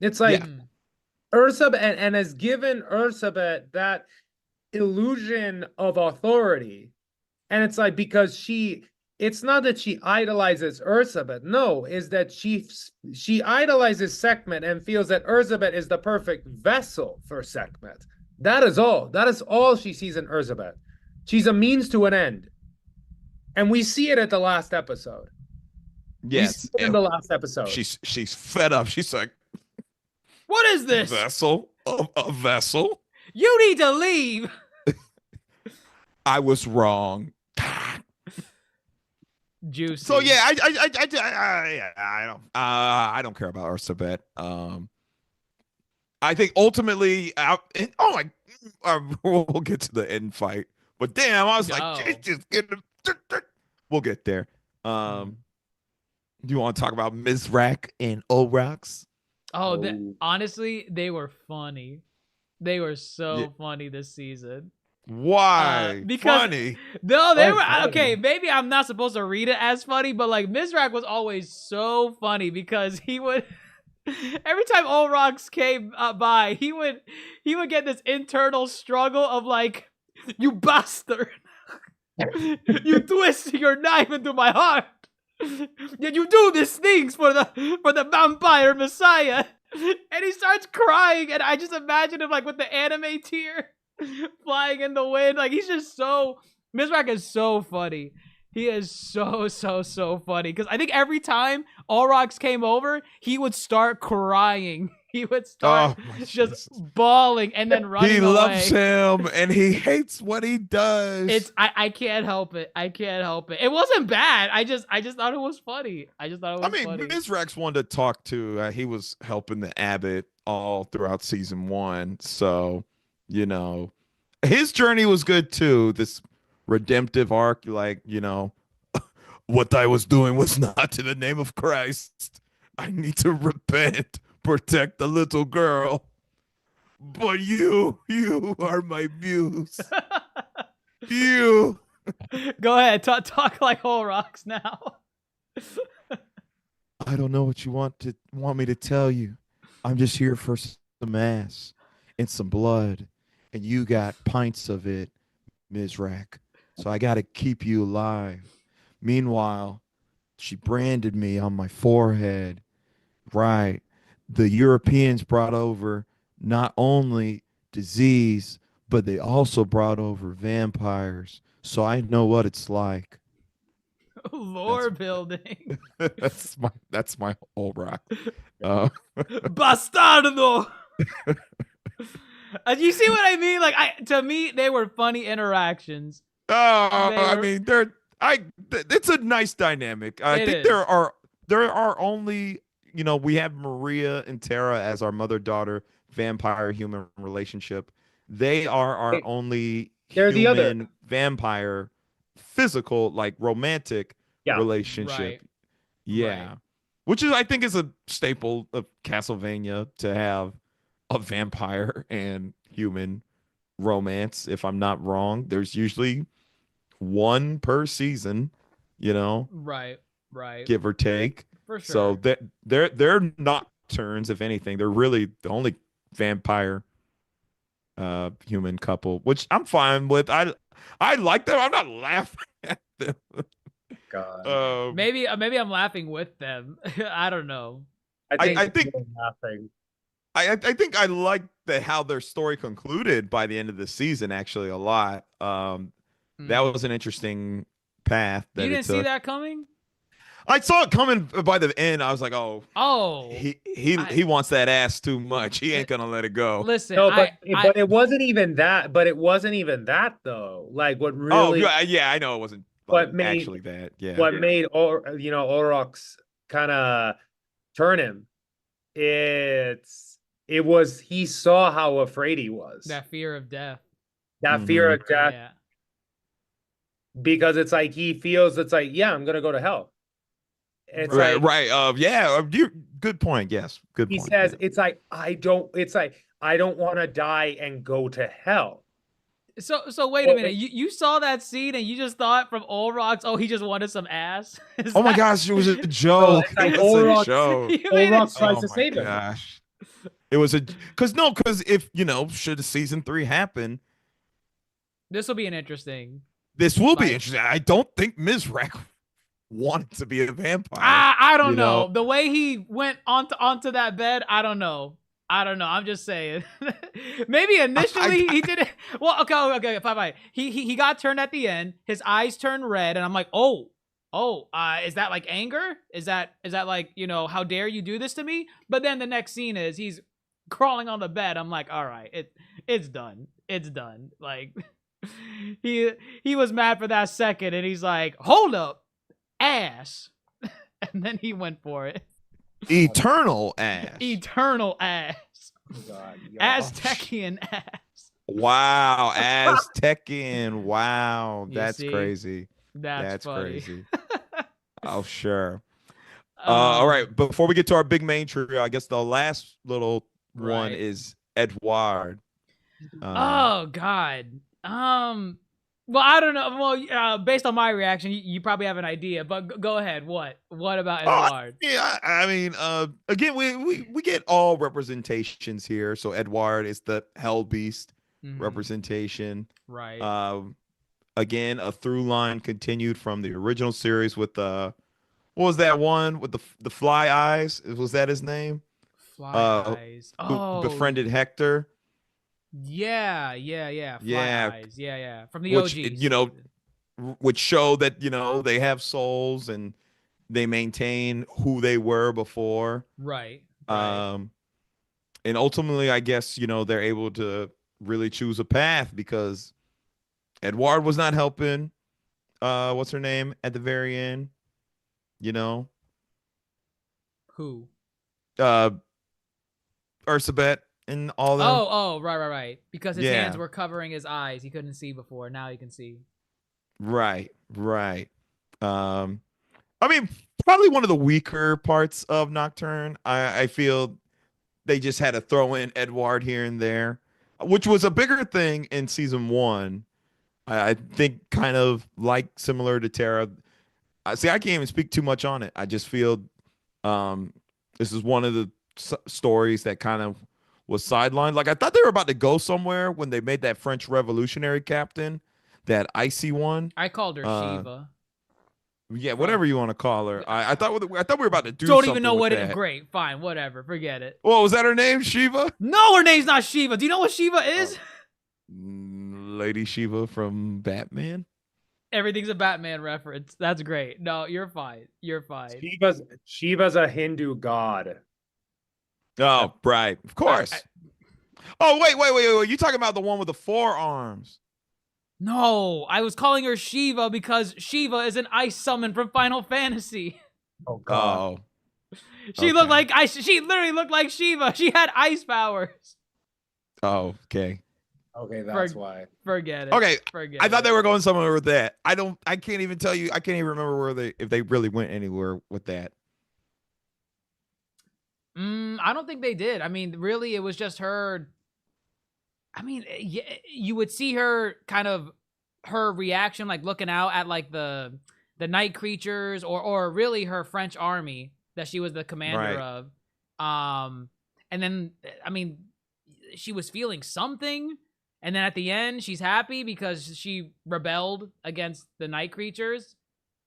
It's like Erzsébet and has given Erzsébet that illusion of authority. And it's like, because it's not that she idolizes Erzsébet. No, is that she idolizes Sekhmet and feels that Erzsébet is the perfect vessel for Sekhmet. That is all. That is all she sees in Erzsébet. She's a means to an end. And we see it at the last episode. Yes. In the last episode. She's fed up. She's like, what is this? Vessel? A vessel? You need to leave. I was wrong. Juicy. So yeah, I don't care about Erzsébet. I think ultimately, we'll get to the end fight. But damn, I was like, just get. We'll get there. Do you want to talk about Mizra and Olrox? Honestly, they were funny. They were so funny this season. Why? Because funny? No, they were funny. Okay. Maybe I'm not supposed to read it as funny, but like Mizra was always so funny because he would. Every time Olrox came by, he would get this internal struggle of like, you bastard, you twist your knife into my heart. Yet you do these things for the vampire messiah, and he starts crying, and I just imagine him like with the anime tear flying in the wind. Like he's just so Mizra is so funny. He is so funny because I think every time Olrox came over, he would start crying. He would start just bawling and then running away. He loves him and he hates what he does. I can't help it. I can't help it. It wasn't bad. I just thought it was funny. Funny. Mizra's one to talk to. He was helping the Abbot all throughout season 1. So, you know, his journey was good too. This redemptive arc, like, what I was doing was not in the name of Christ. I need to repent, protect the little girl. But you are my muse. You. Go ahead, talk like Olrox now. I don't know what you want me to tell you. I'm just here for some ass and some blood, and you got pints of it, Mizrak. So I got to keep you alive. Meanwhile, she branded me on my forehead. Right. The Europeans brought over not only disease, but they also brought over vampires. So I know what it's like. Lore building. That's my whole rock. Bastardo. You see what I mean? Like, to me, they were funny interactions. I mean, it's a nice dynamic. I think there are only, we have Maria and Terra as our mother-daughter vampire-human relationship. They are our only human vampire physical, like, romantic relationship. Right. Yeah. Right. Which I think is a staple of Castlevania, to have a vampire and human romance. If I'm not wrong, there's usually one per season, Right. give or take. For sure. So they're nocturnes, if anything. They're really the only vampire human couple, which I'm fine with. I like them. I'm not laughing at them. God. Maybe I'm laughing with them. I don't know. I think laughing. I think I like how their story concluded by the end of the season, actually, a lot. That was an interesting path that you didn't it took. see that coming? I saw it coming by the end. I was like, he wants that ass too much. He ain't gonna let it go. Listen, no, but it wasn't even that. But it wasn't even that though. Like what really? Oh yeah, I know it wasn't. What made actually that? Yeah. What made Olrox kind of turn him? It was he saw how afraid he was. That fear of death. That fear of death. Yeah. Because it's like he feels it's like, yeah, I'm gonna go to hell. It's right, like, right. Yeah, good point. Yes, good point. He says it's like I don't want to die and go to hell. So wait a minute. You saw that scene and you just thought from Olrox, he just wanted some ass? My gosh, it was a joke. Like Olrox tries to save him. Gosh. It was because if should season 3 happen, this will be interesting. This will be interesting. I don't think Mizrak wanted to be a vampire. I don't know. The way he went onto that bed, I don't know. I'm just saying. Maybe initially he did it. Well, okay, fine. He got turned at the end. His eyes turned red, and I'm like, is that like anger? Is that like, how dare you do this to me? But then the next scene is he's crawling on the bed. I'm like, all right, it's done. It's done. Like he was mad for that second, and he's like, hold up, ass, and then he went for it. Eternal ass. Eternal ass. God, Aztecian ass. Wow, Aztecian. Wow, that's crazy. That's funny. Crazy. Oh, sure. All right, before we get to our big main trio, I guess the last little one is Edward. Oh God. Well, I don't know. Well, based on my reaction, you probably have an idea, but go ahead. What about Edward? Yeah, I mean, again, we get all representations here. So Edward is the Hell Beast representation. Right. Again, a through line continued from the original series with what was that one with the fly eyes? Was that his name? Fly eyes. Who befriended Hector. Yeah. Fly eyes. Yeah. From the which, OGs. Which show that, they have souls and they maintain who they were before. Right. And ultimately, I guess, they're able to really choose a path because Edward was not helping. What's her name at the very end? Who? Ursabet. And all that. Right. Because his hands were covering his eyes. He couldn't see before. Now he can see. Right, right. Um, I mean, probably one of the weaker parts of Nocturne. I feel they just had to throw in Edward here and there, which was a bigger thing in season one. I think kind of like similar to Terra. I see. I can't even speak too much on it. I just feel um, this is one of the stories that kind of was sidelined. Like I thought they were about to go somewhere when they made that French Revolutionary captain, that icy one. I called her Shiva. Yeah, whatever you want to call her. I thought we were about to do. Don't something even know with what that. it. Great, fine, whatever. Forget it. Well, was that her name, Shiva? No, her name's not Shiva. Do you know what Shiva is? Lady Shiva from Batman. Everything's a Batman reference. That's great. No, you're fine. You're fine. Shiva's a Hindu god. Oh, right. Of course. Oh, wait. You talking about the one with the 4 arms? No, I was calling her Shiva because Shiva is an ice summon from Final Fantasy. Oh god. Oh. She looked like ice. She literally looked like Shiva. She had ice powers. Oh, okay. Okay, that's why. Forget it. Okay, forget I thought it. they were going somewhere with that. I can't even tell you. I can't even remember if they really went anywhere with that. I don't think they did. I mean, really, it was just her. I mean, you would see her kind of her reaction, like looking out at like the night creatures, or really her French army that she was the commander of. And then I mean, she was feeling something. And then at the end, she's happy because she rebelled against the night creatures.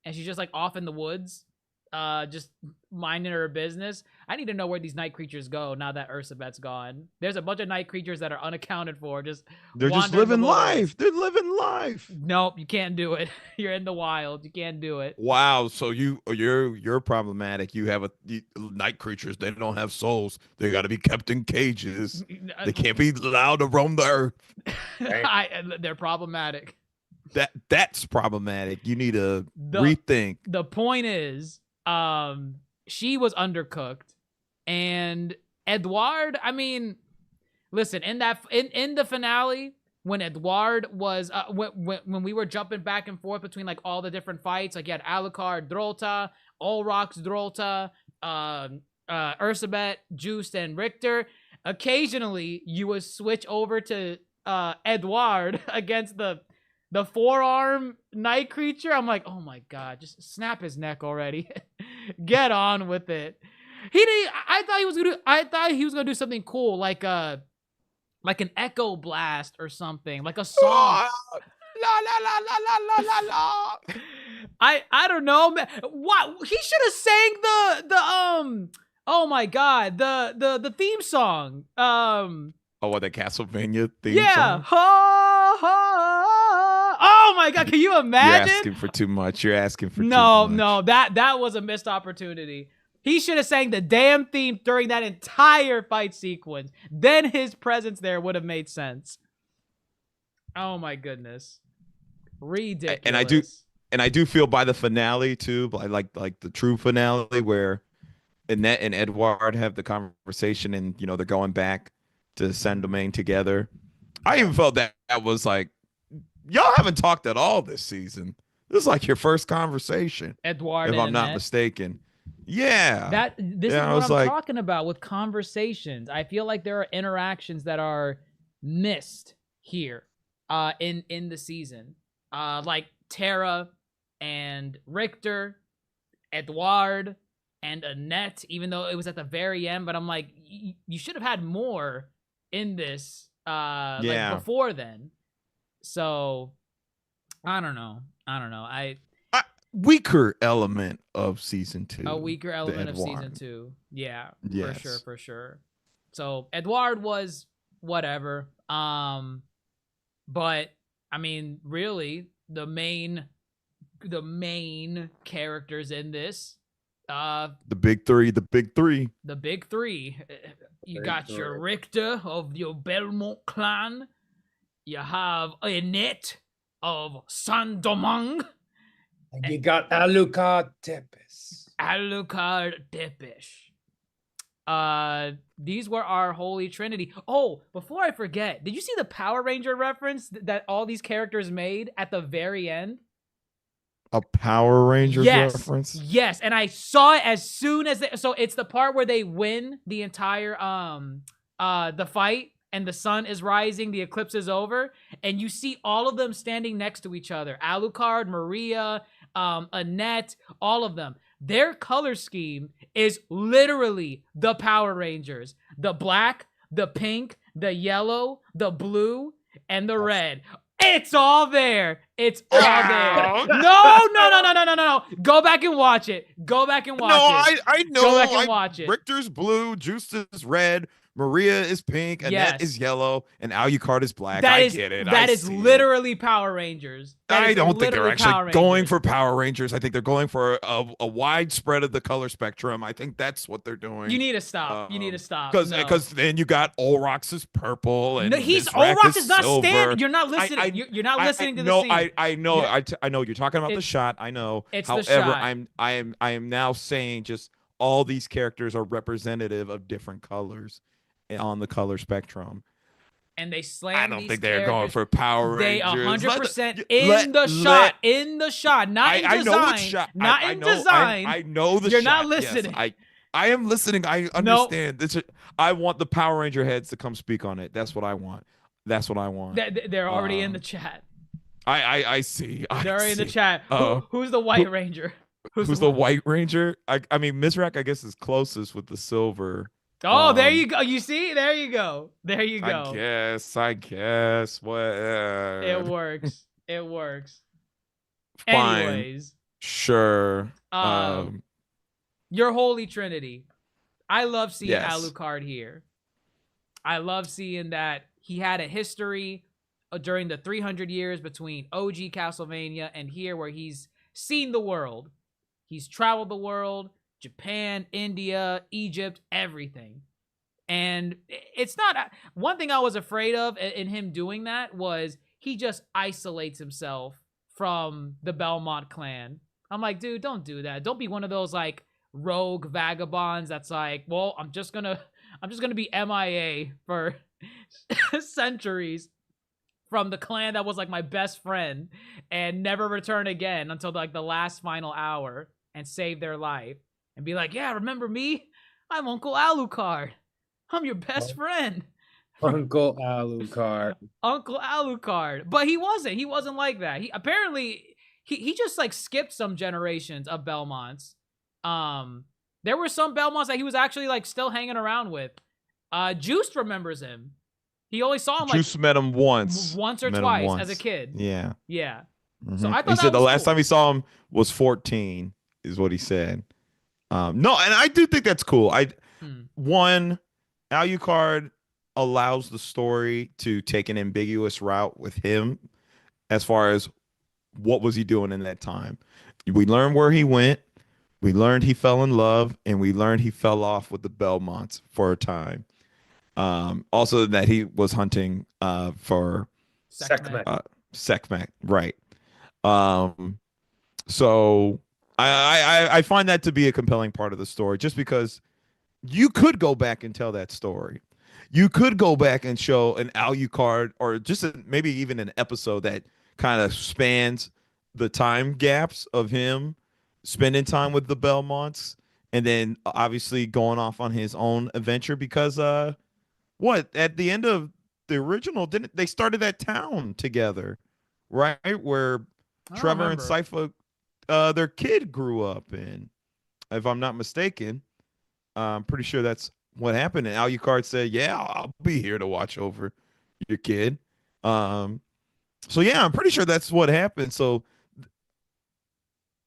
And she's just like off in the woods, just minding her business. I need to know where these night creatures go now that Ursabet's gone. There's a bunch of night creatures that are unaccounted for. They're just living life. They're living life. Nope, you can't do it. You're in the wild. You can't do it. Wow. So you're problematic. You have night creatures. They don't have souls. They got to be kept in cages. They can't be allowed to roam the earth. They're problematic. That's problematic. You need to rethink. The point is, she was undercooked, and Edward. I mean, listen, in the finale, when Edward was when we were jumping back and forth between like all the different fights, like you had Alucard, Drolta, Olrox, Drolta, Ursabet, Juiced, and Richter. Occasionally, you would switch over to Edward against the 4-arm night creature. I'm like, oh my god, just snap his neck already. Get on with it. I thought he was gonna do something cool, like an echo blast or something, like a song. La la la la la la la. I don't know, man. What he should have sang the oh my god, the theme song. Oh, what, the Castlevania theme yeah. song? Ha, ha. Oh my god, can you imagine? You're asking for too much. You're asking for too No, much. that was a missed opportunity. He should have sang the damn theme during that entire fight sequence. Then his presence there would have made sense. Oh my goodness. Ridiculous. And I do feel by the finale too, like the true finale where Annette and Edward have the conversation and they're going back to Saint Domain together. I even felt that was like, y'all haven't talked at all this season. This is like your first conversation, Edward, if I'm not mistaken. Yeah. This is what I'm talking about with conversations. I feel like there are interactions that are missed here in the season. Like Terra and Richter, Edward and Annette, even though it was at the very end, but I'm like, you should have had more in this like before then. So I don't know. Weaker element of season 2. A weaker element of season 2. Yeah, yes. For sure. So Edward was whatever. But I mean, really, the main characters in this, the big three. You got your Richter of your Belmont clan. You have Annette of Saint-Domingue. And you got Alucard Tepes. These were our holy trinity. Oh, before I forget, did you see the Power Ranger reference that all these characters made at the very end? A Power Rangers reference? Yes, and I saw it as soon as so it's the part where they win the entire the fight and the sun is rising, the eclipse is over, and you see all of them standing next to each other. Alucard, Maria, Annette, all of them. Their color scheme is literally the Power Rangers. The black, the pink, the yellow, the blue, and the red. It's all there. It's all there. No. Go back and watch it. Go back and watch it. I know. Go back and watch it. Richter's blue, Juice is red, Maria is pink, Annette is yellow, and Alucard is black. I get it. That is literally Power Rangers. I don't think they're actually going for Power Rangers. I think they're going for a wide spread of the color spectrum. I think that's what they're doing. You need to stop. You need to stop. Because then you got Olrox is purple and Olrox is not silver. standing. You're not listening. You're not listening to the scene. I know. Yeah. I know. You're talking about the shot. I know. It's However, the shot. I am now saying just all these characters are representative of different colors on the color spectrum. And they slam. I don't think they're going for Power Rangers. They 100% in the shot, not in design. I know the shot. Not in design. I know the shot. You're not listening. Yes, I am listening. I understand. I want the Power Ranger heads to come speak on it. That's what I want. They're already in the chat. I see. They're already in the chat. Who's the White Ranger? Who's the White Ranger? I mean, Mizrak, I guess, is closest with the silver. Oh, there you go. You see? There you go. I guess. What? It works. Fine. Anyways. Sure. Your Holy Trinity. I love seeing Alucard here. I love seeing that he had a history during the 300 years between OG Castlevania and here where he's seen the world. He's traveled the world. Japan, India, Egypt, everything. And it's not one thing I was afraid of in him doing that was he just isolates himself from the Belmont clan. I'm like, dude, don't do that. Don't be one of those like rogue vagabonds that's like, well, I'm just gonna be MIA for centuries from the clan that was like my best friend and never return again until like the last final hour and save their life. And be like, yeah, remember me? I'm Uncle Alucard. I'm your best friend. Uncle Alucard. Uncle Alucard. But he wasn't. He wasn't like that. He apparently he just like skipped some generations of Belmonts. There were some Belmonts that he was actually like still hanging around with. Juice remembers him. He only saw him Juice met him once or twice as a kid. Yeah. Mm-hmm. So I thought he said the last time he saw him was 14, is what he said. No, and I do think that's cool. One, Alucard allows the story to take an ambiguous route with him as far as what was he doing in that time. We learned where he went, we learned he fell in love, and we learned he fell off with the Belmonts for a time. Also that he was hunting for Sekhmet, right. So I find that to be a compelling part of the story, just because you could go back and tell that story. You could go back and show an Alucard, or just maybe even an episode that kind of spans the time gaps of him spending time with the Belmonts, and then obviously going off on his own adventure. Because at the end of the original, didn't they started that town together, right? Where Trevor and Sypha, their kid grew up in, if I'm not mistaken. I'm pretty sure that's what happened. And Alucard said, yeah, I'll be here to watch over your kid. So yeah, I'm pretty sure that's what happened. So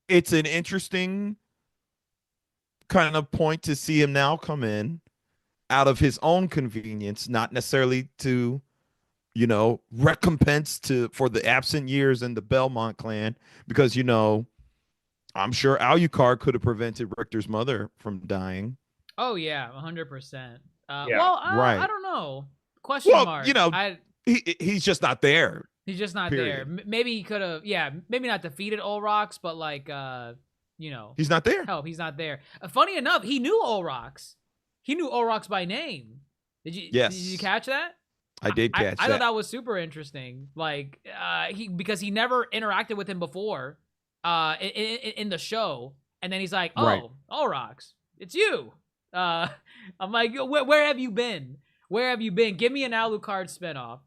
it's an interesting kind of point to see him now come in out of his own convenience, not necessarily to, recompense for the absent years in the Belmont clan, because, I'm sure Alucard could have prevented Richter's mother from dying. Oh yeah, 100%. Yeah. Well, right. I don't know. Question mark. He's just not there. He's just not Period. there. Maybe he could have, maybe not defeated Olrox, but like, he's not there. Hell, he's not there. Funny enough, he knew Olrox. He knew Olrox by name. Did you catch that? I did catch that. I thought that was super interesting. Like, because he never interacted with him before. in the show, and then he's like, "Oh, Right. Olrox, it's you." I'm like, where have you been? Where have you been? Give me an Alucard spinoff.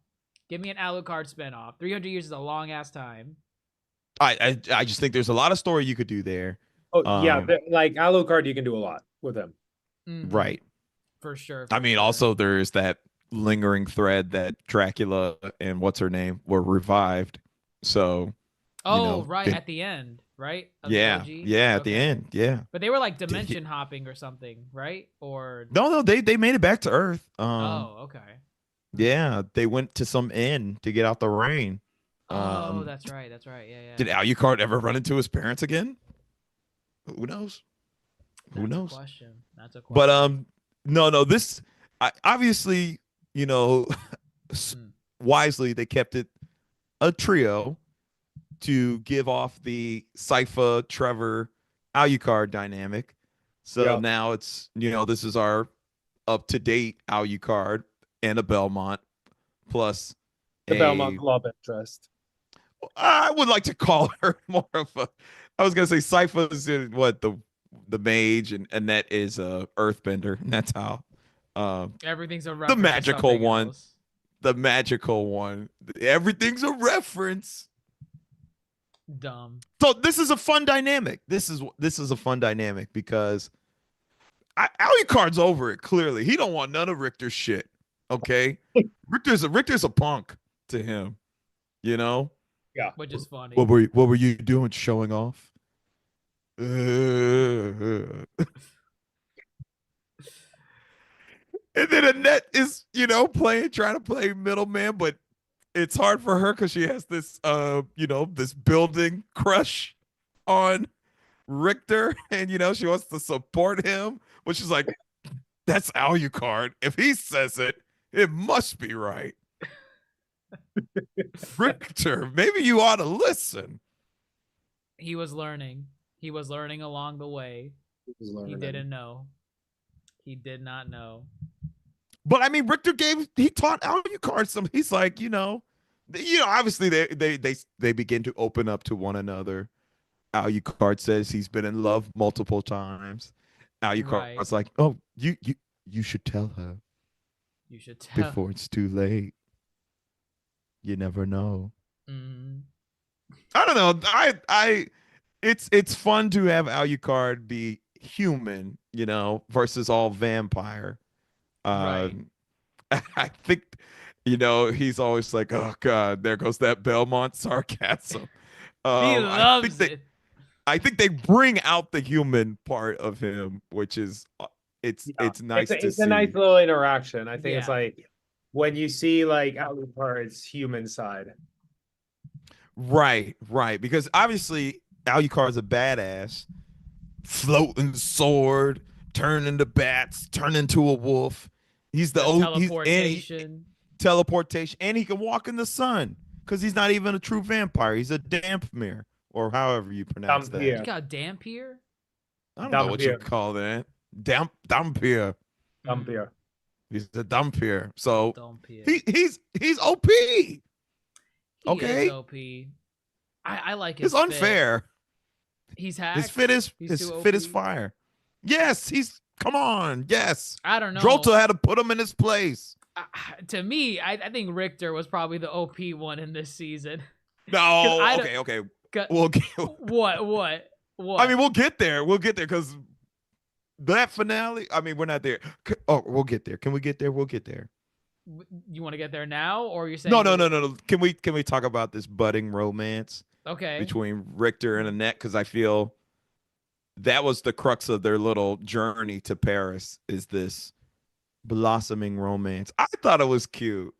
Give me an Alucard spinoff. 300 years is a long ass time. I just think there's a lot of story you could do there. Oh yeah, like Alucard, you can do a lot with him. Right. For sure. I mean, also there's that lingering thread that Dracula and what's her name were revived. So, right at the end, right? Yeah, at the end, yeah. But they were like dimension hopping or something, right? Or no, they made it back to Earth. okay. Yeah, they went to some inn to get out the rain. That's right. Yeah. Did Alucard ever run into his parents again? Who knows? Who knows? That's a question. But no. This obviously, wisely they kept it a trio to give off the Sypha, Trevor, Alucard dynamic. So now it's this is our up to date Alucard and a Belmont plus the Belmont love interest. I would like to call her more of a. I was gonna say Sypha is the mage and Annette is a earthbender, and that's how everything's a reference. The magical one. Else. The magical one. Everything's a reference. Dumb. So this is a fun dynamic. This is a fun dynamic because Alucard's over it. Clearly, he don't want none of Richter's shit. Okay, Richter's a punk to him. Yeah, which is funny. What were you doing? Showing off? And then Annette is, trying to play middleman, but it's hard for her because she has this, this building crush on Richter, and she wants to support him, but she's like, "That's Alucard. If he says it, it must be right." Richter, maybe you ought to listen. He was learning. He was learning along the way. He didn't know. He did not know. But I mean, Richter he taught Alucard some. He's like, obviously they begin to open up to one another. Alucard says he's been in love multiple times. Alucard's like, "Oh, you should tell her. You should tell before it's too late. You never know." Mm-hmm. I don't know. It's fun to have Alucard be human, versus all vampire. Right. I think, he's always like, "Oh God, there goes that Belmont sarcasm." He loves it. I think they bring out the human part of him, which is it's nice to see. It's a nice little interaction. I think it's like when you see like Alucard's human side. Right, because obviously Alucard's a badass, floating sword, turn into bats, turn into a wolf. He's the teleportation, and he can walk in the sun because he's not even a true vampire. He's a dampmere, or however you pronounce that. You got Dampier? I don't know what you call that. Dampier. He's a Dampier. So he's OP. He is OP. I like his It's unfair. He's hacked. His fit is fire. Yes, come on. Yes. I don't know. Drolta had to put him in his place. To me, I think Richter was probably the OP one in this season. No. Okay. What? I mean, we'll get there because that finale. I mean, we're not there. Oh, we'll get there. Can we get there? We'll get there. You want to get there now, or you're saying no? Can we talk about this budding romance? Okay. Between Richter and Annette, because I feel that was the crux of their little journey to Paris. Is this blossoming romance? I thought it was cute.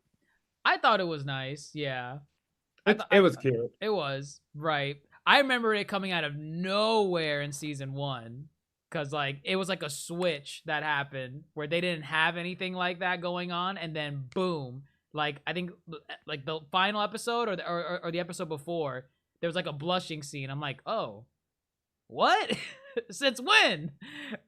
I thought it was nice. Yeah. It was cute. It was right. I remember it coming out of nowhere in season 1. Because, like, it was like a switch that happened where they didn't have anything like that going on. And then, boom. Like, I think, like, the final episode or the episode before, there was, like, a blushing scene. I'm like, oh, what? Since when?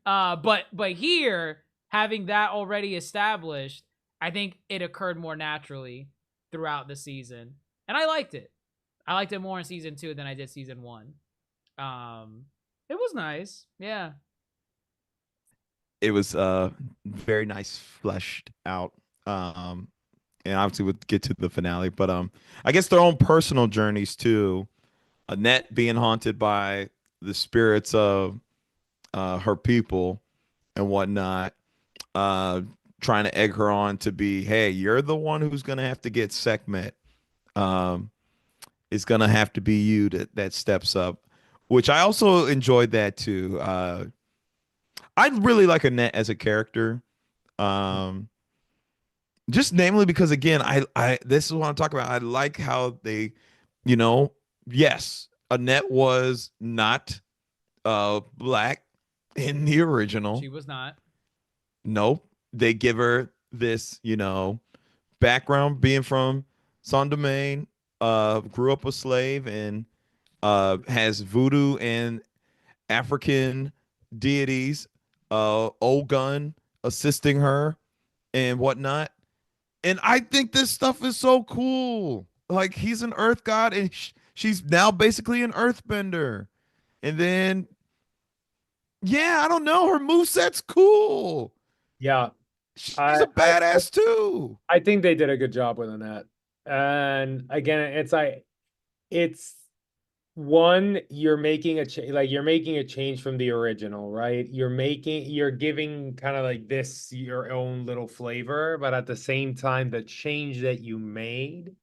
But here, having that already established, I think it occurred more naturally throughout the season. And I liked it. I liked it more in season 2 than I did season 1. It was nice. Yeah. It was very nice, fleshed out. And obviously we'll get to the finale, but I guess their own personal journeys too. Annette being haunted by the spirits of her people and whatnot, trying to egg her on to be, hey, you're the one who's gonna have to get Sekhmet. Um, it's gonna have to be you that steps up, which I also enjoyed that too. I really like Annette as a character. Um, just namely because again, I this is what I'm talking about. I like how they, you know, yes, Annette was not black in the original. She was not. Nope. They give her this, background being from Saint Domingue, grew up a slave and has voodoo and African deities, Ogun assisting her and whatnot. And I think this stuff is so cool. Like he's an earth god and she's now basically an earthbender. And then, yeah, I don't know. Her moveset's cool. Yeah. She's a badass too. I think they did a good job with Annette. And again, it's one, you're making a change from the original, right? You're giving kind of like this your own little flavor, but at the same time, the change that you made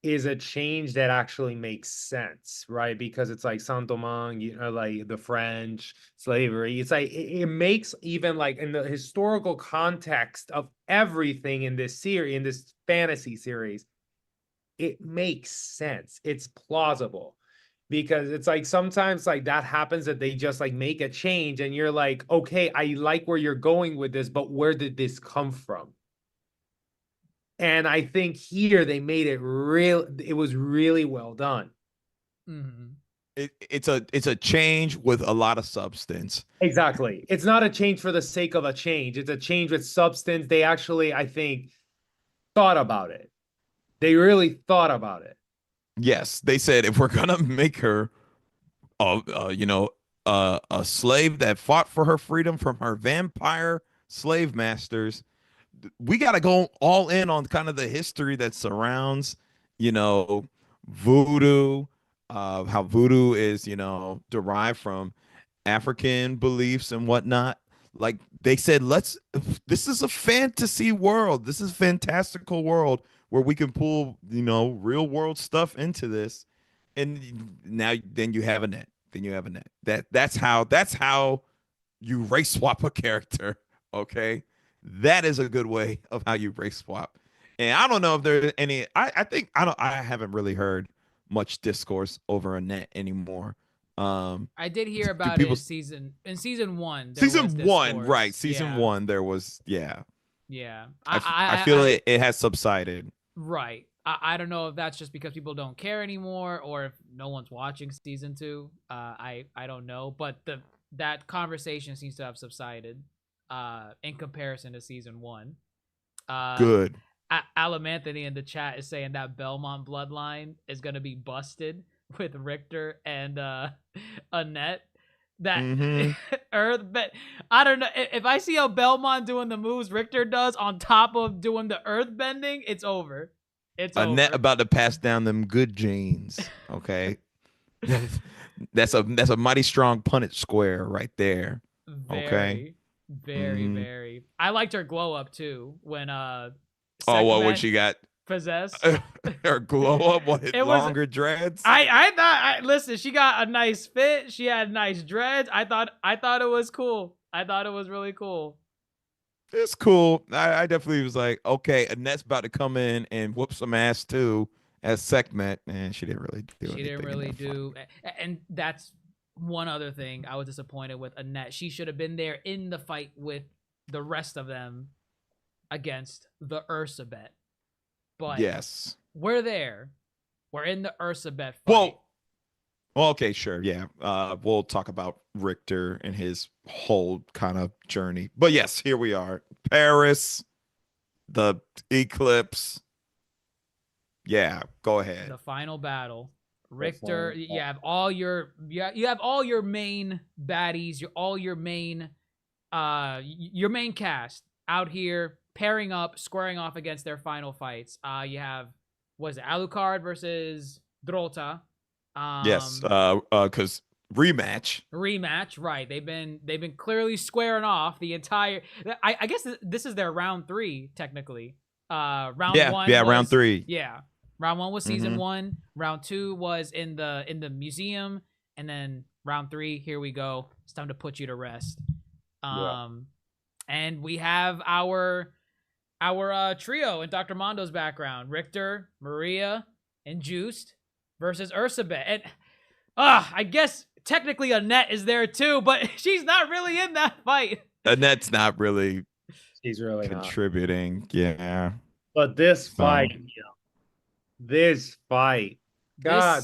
is a change that actually makes sense, right? Because it's like Saint-Domingue, like the French slavery. It's like it makes, even like in the historical context of everything in this series, in this fantasy series, it makes sense. It's plausible. Because it's like sometimes like that happens that they just like make a change and you're like, okay, I like where you're going with this, but where did this come from? And I think here they made it it was really well done. Mm-hmm. It's a change with a lot of substance. Exactly. It's not a change for the sake of a change. It's a change with substance. They actually, I think, thought about it. They really thought about it. Yes, they said if we're gonna make her, a slave that fought for her freedom from her vampire slave masters, we got to go all in on kind of the history that surrounds, voodoo, how voodoo is, derived from African beliefs and whatnot. Like they said, this is a fantasy world. This is a fantastical world where we can pull, real world stuff into this. And now then you have a net. Then you have a net. That's how you race swap a character. Okay. That is a good way of how you race swap. And I don't know if there's any, I haven't really heard much discourse over a net anymore. I did hear about it in season 1. Season 1, right? Season 1, there was, yeah. I feel it has subsided. Right. I don't know if that's just because people don't care anymore or if no one's watching season 2. I don't know, but that conversation seems to have subsided in comparison to season 1. Good. Alam Anthony in the chat is saying that Belmont bloodline is going to be busted with Richter and Annette. That Earth, but I don't know if I see how Belmont doing the moves Richter does on top of doing the earth bending, it's over. It's Annette over. about to pass down them good genes. Okay. that's a mighty strong Punnett square right there. Okay. Very. I liked her glow up too when when she got possessed. Her glow up with longer dreads. I thought listen, she got a nice fit. She had nice dreads. I thought it was cool. I thought it was really cool. It's cool. I definitely was like, okay, Annette's about to come in and whoop some ass too as Sekhmet, and she didn't really do anything. She didn't really do, and that's one other thing I was disappointed with Annette. She should have been there in the fight with the rest of them against the Ursabet. But yes, we're there. We're in the Ursabet fight. Well, okay, sure, yeah. We'll talk about Richter and his whole kind of journey. But yes, here we are. Paris, the eclipse. Yeah, go ahead. The final battle. Richter, you have all your main baddies, your main cast out here pairing up, squaring off against their final fights. You have Alucard versus Drota. Yes, because rematch, right? They've been clearly squaring off the entire. I guess this is their round 3 technically. Round 1. Yeah, round 3. Yeah, round 1 was season 1. Round 2 was in the museum, and then round 3. Here we go. It's time to put you to rest. And we have our trio in Dr. Mondo's background: Richter, Maria, and Juiced versus Ursabet. And I guess technically Annette is there too, but she's not really in that fight. Annette's not really. She's really contributing. Not. Yeah. But this fight, God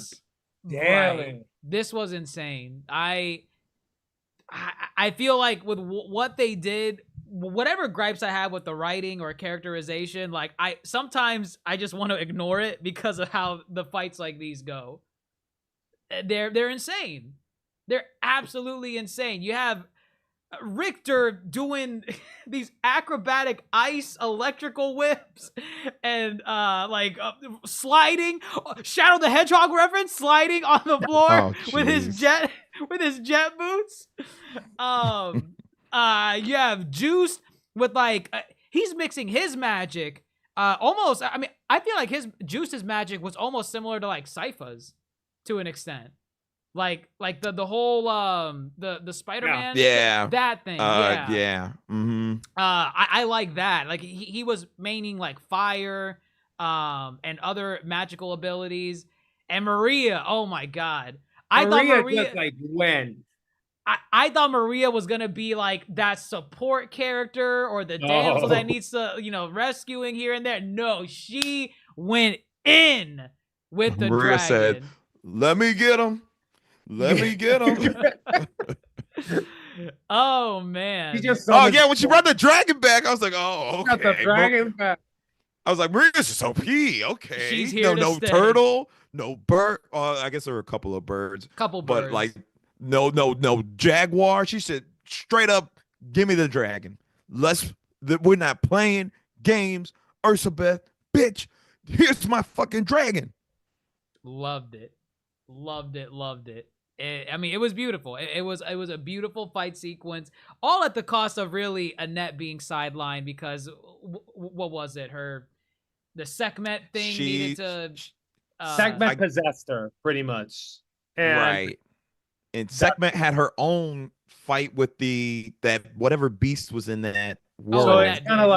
damn it. This was insane. I feel like with what they did, whatever gripes I have with the writing or characterization, like sometimes I just want to ignore it because of how the fights like these go. They're insane. They're absolutely insane. You have Richter doing these acrobatic ice electrical whips and sliding, Shadow the Hedgehog reference, sliding on the floor with his jet boots. You have Juice with he's mixing his magic almost. I mean, I feel like Juice's magic was almost similar to Sypha's to an extent. Like the whole the Spider-Man, that thing, I like that. Like he was maining fire and other magical abilities. And Maria, oh my god, I thought Maria was gonna be that support character or the damsel that needs to rescuing here and there. No, she went in with the Maria dragon. Said, "Let me get him." Let me get him. Oh man. When she brought the dragon back, I was like, oh, okay. Got the dragon back. I was like, Maria's just OP. Okay. She's here no stay. Turtle, no bird. I guess there were a couple of birds. But no jaguar. She said straight up, give me the dragon. We're not playing games. Ursabeth, bitch. Here's my fucking dragon. Loved it. I mean, it was beautiful. It was a beautiful fight sequence, all at the cost of really Annette being sidelined because what was it? The Sekhmet thing needed to. Sekhmet possessed her pretty much, right? And Sekhmet had her own fight with that whatever beast was in that world. So it's kind of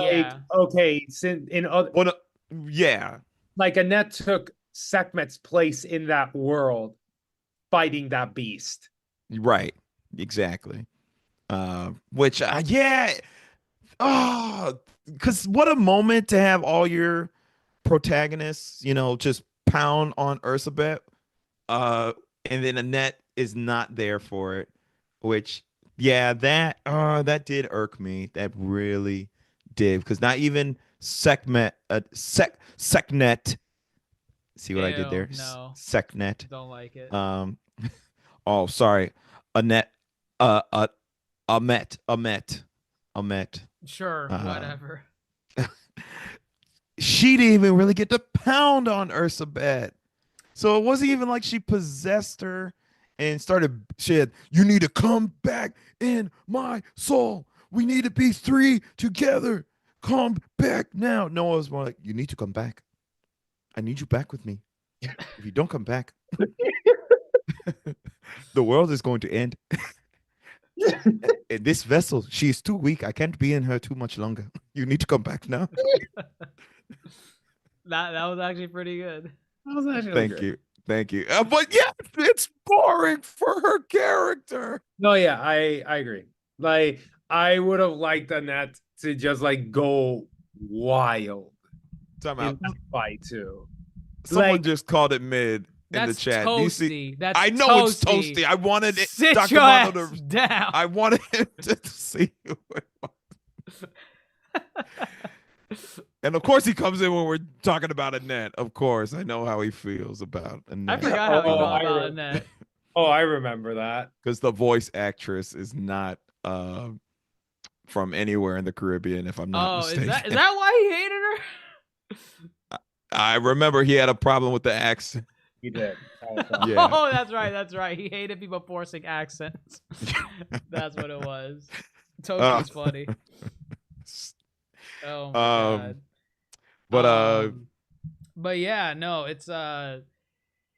okay, like Annette took Sekhmet's place in that world, fighting that beast. Right. Exactly. Because what a moment to have all your protagonists, just pound on Ursabet. And then Annette is not there for it, which, that did irk me. That really did. Because not even Sekhmet, Sekhmet. See what I did there? No. Sekhmet. Don't like it. Oh, sorry. Annette. Amet. Sure, whatever. She didn't even really get to pound on Ursabet. So it wasn't even like she possessed her and said, you need to come back in my soul. We need to be 3 together. Come back now. No, it was more like, you need to come back. I need you back with me. If you don't come back, the world is going to end. In this vessel, she is too weak. I can't be in her too much longer. You need to come back now. That was actually pretty good. Thank you. But it's boring for her character. No, I agree. I would have liked Annette to just go wild. Time out. Fight too. Someone just called it mid in the chat. Toasty. Do you see? That's I know toasty. it's toasty. I wanted it. Sit Dr. your Mondo ass down. I wanted him to see. And of course he comes in when we're talking about Annette. Of course, I know how he feels about I Annette. forgot how he felt about Annette. Oh, I remember that. Because the voice actress is not from anywhere in the Caribbean, if I'm not mistaken. Is that why he hated her? I remember he had a problem with the accent. He did. Yeah. Oh, that's right. He hated people forcing accents. That's what it was. Toki's funny. Oh my god. But yeah, no, it's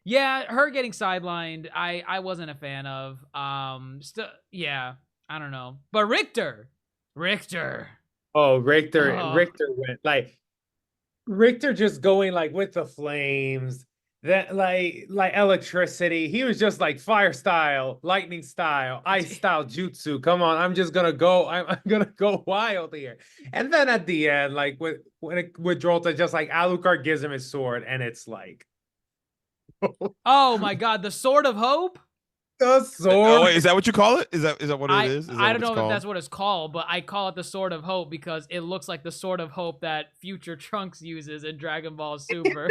yeah, her getting sidelined, I wasn't a fan of. Yeah, I don't know. But Richter. Oh, Richter went like Richter just going like with the flames, that like electricity. He was just like fire style, lightning style, ice style jutsu. Come on, I'm gonna go wild here. And then at the end, like with Drolta, just like Alucard gives him his sword, and it's like, oh my god, the Sword of Hope. The sword. Oh, wait, is that what you call it? Is that what it is? I don't know if that's what it's called, but I call it the Sword of Hope because it looks like the Sword of Hope that future Trunks uses in Dragon Ball Super.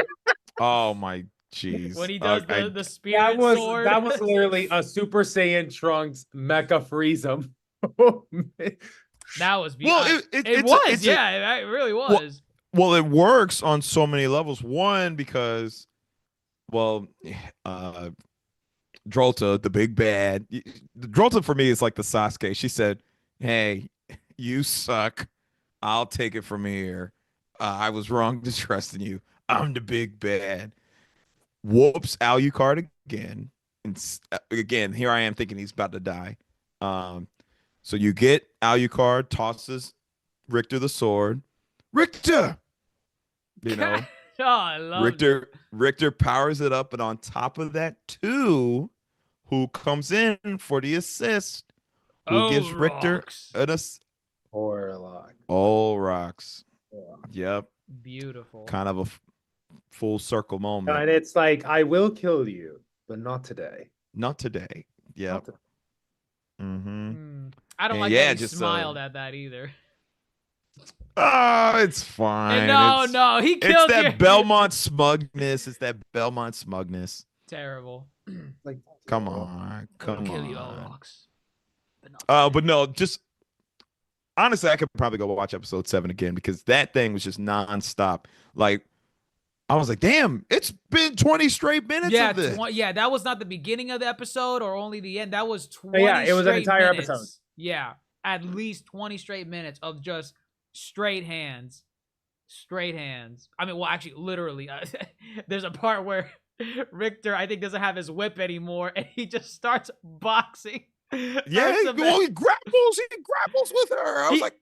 Oh my jeez. When he does the spirit sword. That was literally a Super Saiyan Trunks Mecha Frieza. That was beautiful. Well, it really was. Well, it works on so many levels. One, because Drolta, the big bad. Drolta for me is like the Sasuke. She said, "Hey, you suck. I'll take it from here. I was wrong to trust in you. I'm the big bad." Whoops Alucard again. And again, here I am thinking he's about to die. So you get Alucard, tosses Richter the sword. Richter! You know? Oh, I love it. Richter powers it up, and on top of that, too, who comes in for the assist? Who gives Richter an assist? Olrox. Yep. Beautiful. Kind of a full circle moment. And it's like, I will kill you, but not today. Not today. Yep. I don't like that he smiled at that either. Oh, it's fine. No, he killed It's that Belmont smugness. Terrible. Like, come on. Kill you, Olrox. But no, just honestly, I could probably go watch episode 7 again because that thing was just nonstop. Like, I was like, damn, it's been 20 straight minutes of this. That was not the beginning of the episode or only the end. That was 20 it was an entire minutes. episode. Yeah, at least 20 straight minutes of just straight hands. I mean, well, actually, literally, there's a part where Richter, I think, doesn't have his whip anymore, and he just starts boxing. Yeah, he grapples with her. I was like,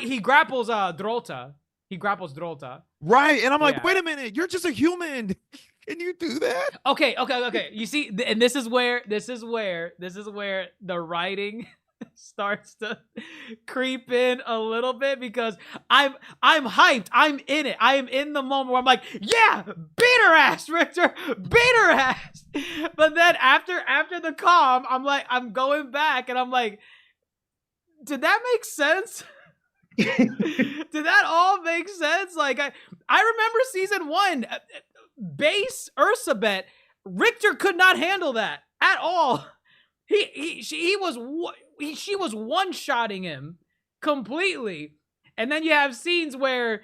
he grapples Drolta. He grapples Drolta. Right, and I'm like, wait a minute, you're just a human. Can you do that? Okay. You see, and this is where the writing starts to creep in a little bit because I'm hyped. I'm in it. I am in the moment where I'm like, yeah, beat her ass, Richter, beat her ass. But then after the calm, I'm going back and I'm like, did that make sense? Did that all make sense? Like I remember season 1, base Ursabet, Richter could not handle that at all. She was one-shotting him completely. And then you have scenes where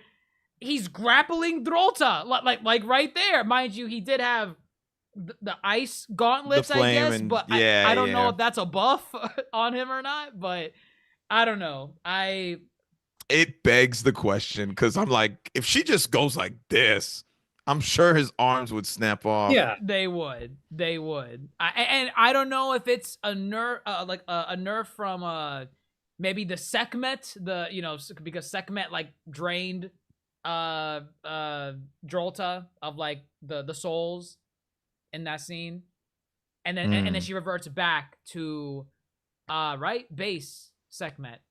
he's grappling Drolta, like right there. Mind you, he did have the ice gauntlets, I guess, but I don't know if that's a buff on him or not, but I don't know. It begs the question, because I'm like, if she just goes like this, I'm sure his arms would snap off. Yeah, they would. And I don't know if it's a nerf, like a nerf from maybe the Sekhmet, because Sekhmet like drained Drolta of like the souls in that scene, and then she reverts back to base Sekhmet.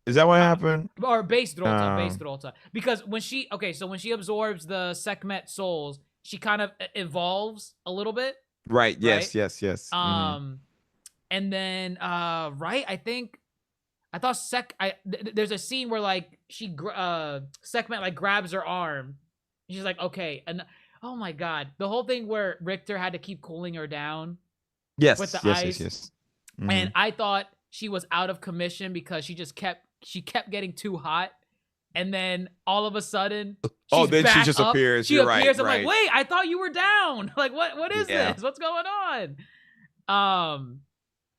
Is that what happened? Or base Drolta. Because when she absorbs the Sekhmet souls, she kind of evolves a little bit. Right. Yes. And then I think I thought there's a scene where like Sekhmet like grabs her arm. She's like, okay, and oh my god, the whole thing where Richter had to keep cooling her down. Yes, with the yes, ice. yes. And I thought she was out of commission because she kept getting too hot. And then all of a sudden, then she just up. appears. She You're appears. right. I'm like, wait, I thought you were down. Like, what is this? What's going on?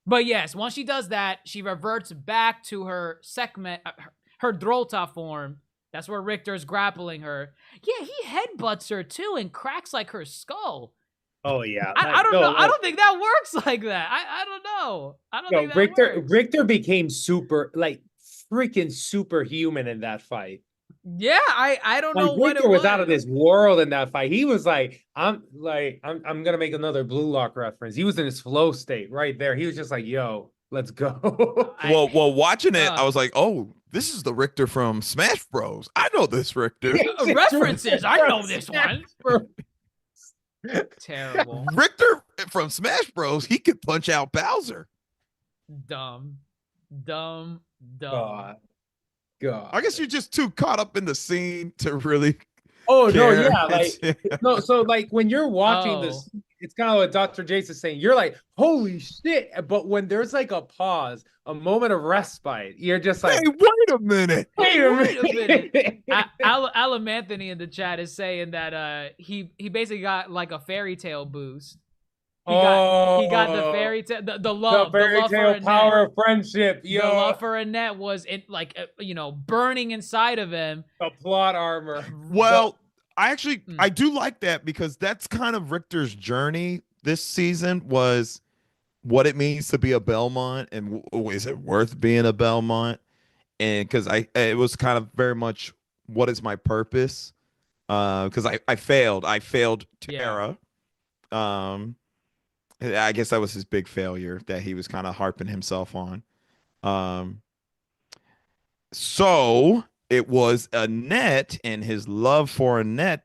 But yes, once she does that, she reverts back to her Sekhmet, her Drolta form. That's where Richter's grappling her. Yeah, he headbutts her too and cracks like her skull. Oh yeah, I don't know. I don't think that works like that. I don't know. I don't think that works. Richter became freaking superhuman in that fight. Yeah, I don't know what Richter was out of this world in that fight. He was like, I'm gonna make another Blue Lock reference. He was in his flow state right there. He was just like, yo, let's go. Well, watching it, I was like, oh, this is the Richter from Smash Bros. I know this Richter. References. I know this one. Terrible. Richter from Smash Bros. He could punch out Bowser. Dumb. God. I guess you're just too caught up in the scene to really. Oh care. No, yeah, no. So like when you're watching this, it's kind of what Dr. Jace is saying. You're like, holy shit! But when there's like a pause, a moment of respite, you're just like, hey, wait a minute. Wait a minute. Alam Anthony in the chat is saying that he basically got like a fairy tale boost. He got the fairy tale, the love, the fairy tale power of friendship. The love for Annette was burning inside of him. The plot armor. Well, I do like that because that's kind of Richter's journey this season was what it means to be a Belmont and is it worth being a Belmont? And because it was kind of very much what is my purpose? Because I failed Terra. Yeah. I guess that was his big failure that he was kind of harping himself on. So it was Annette and his love for Annette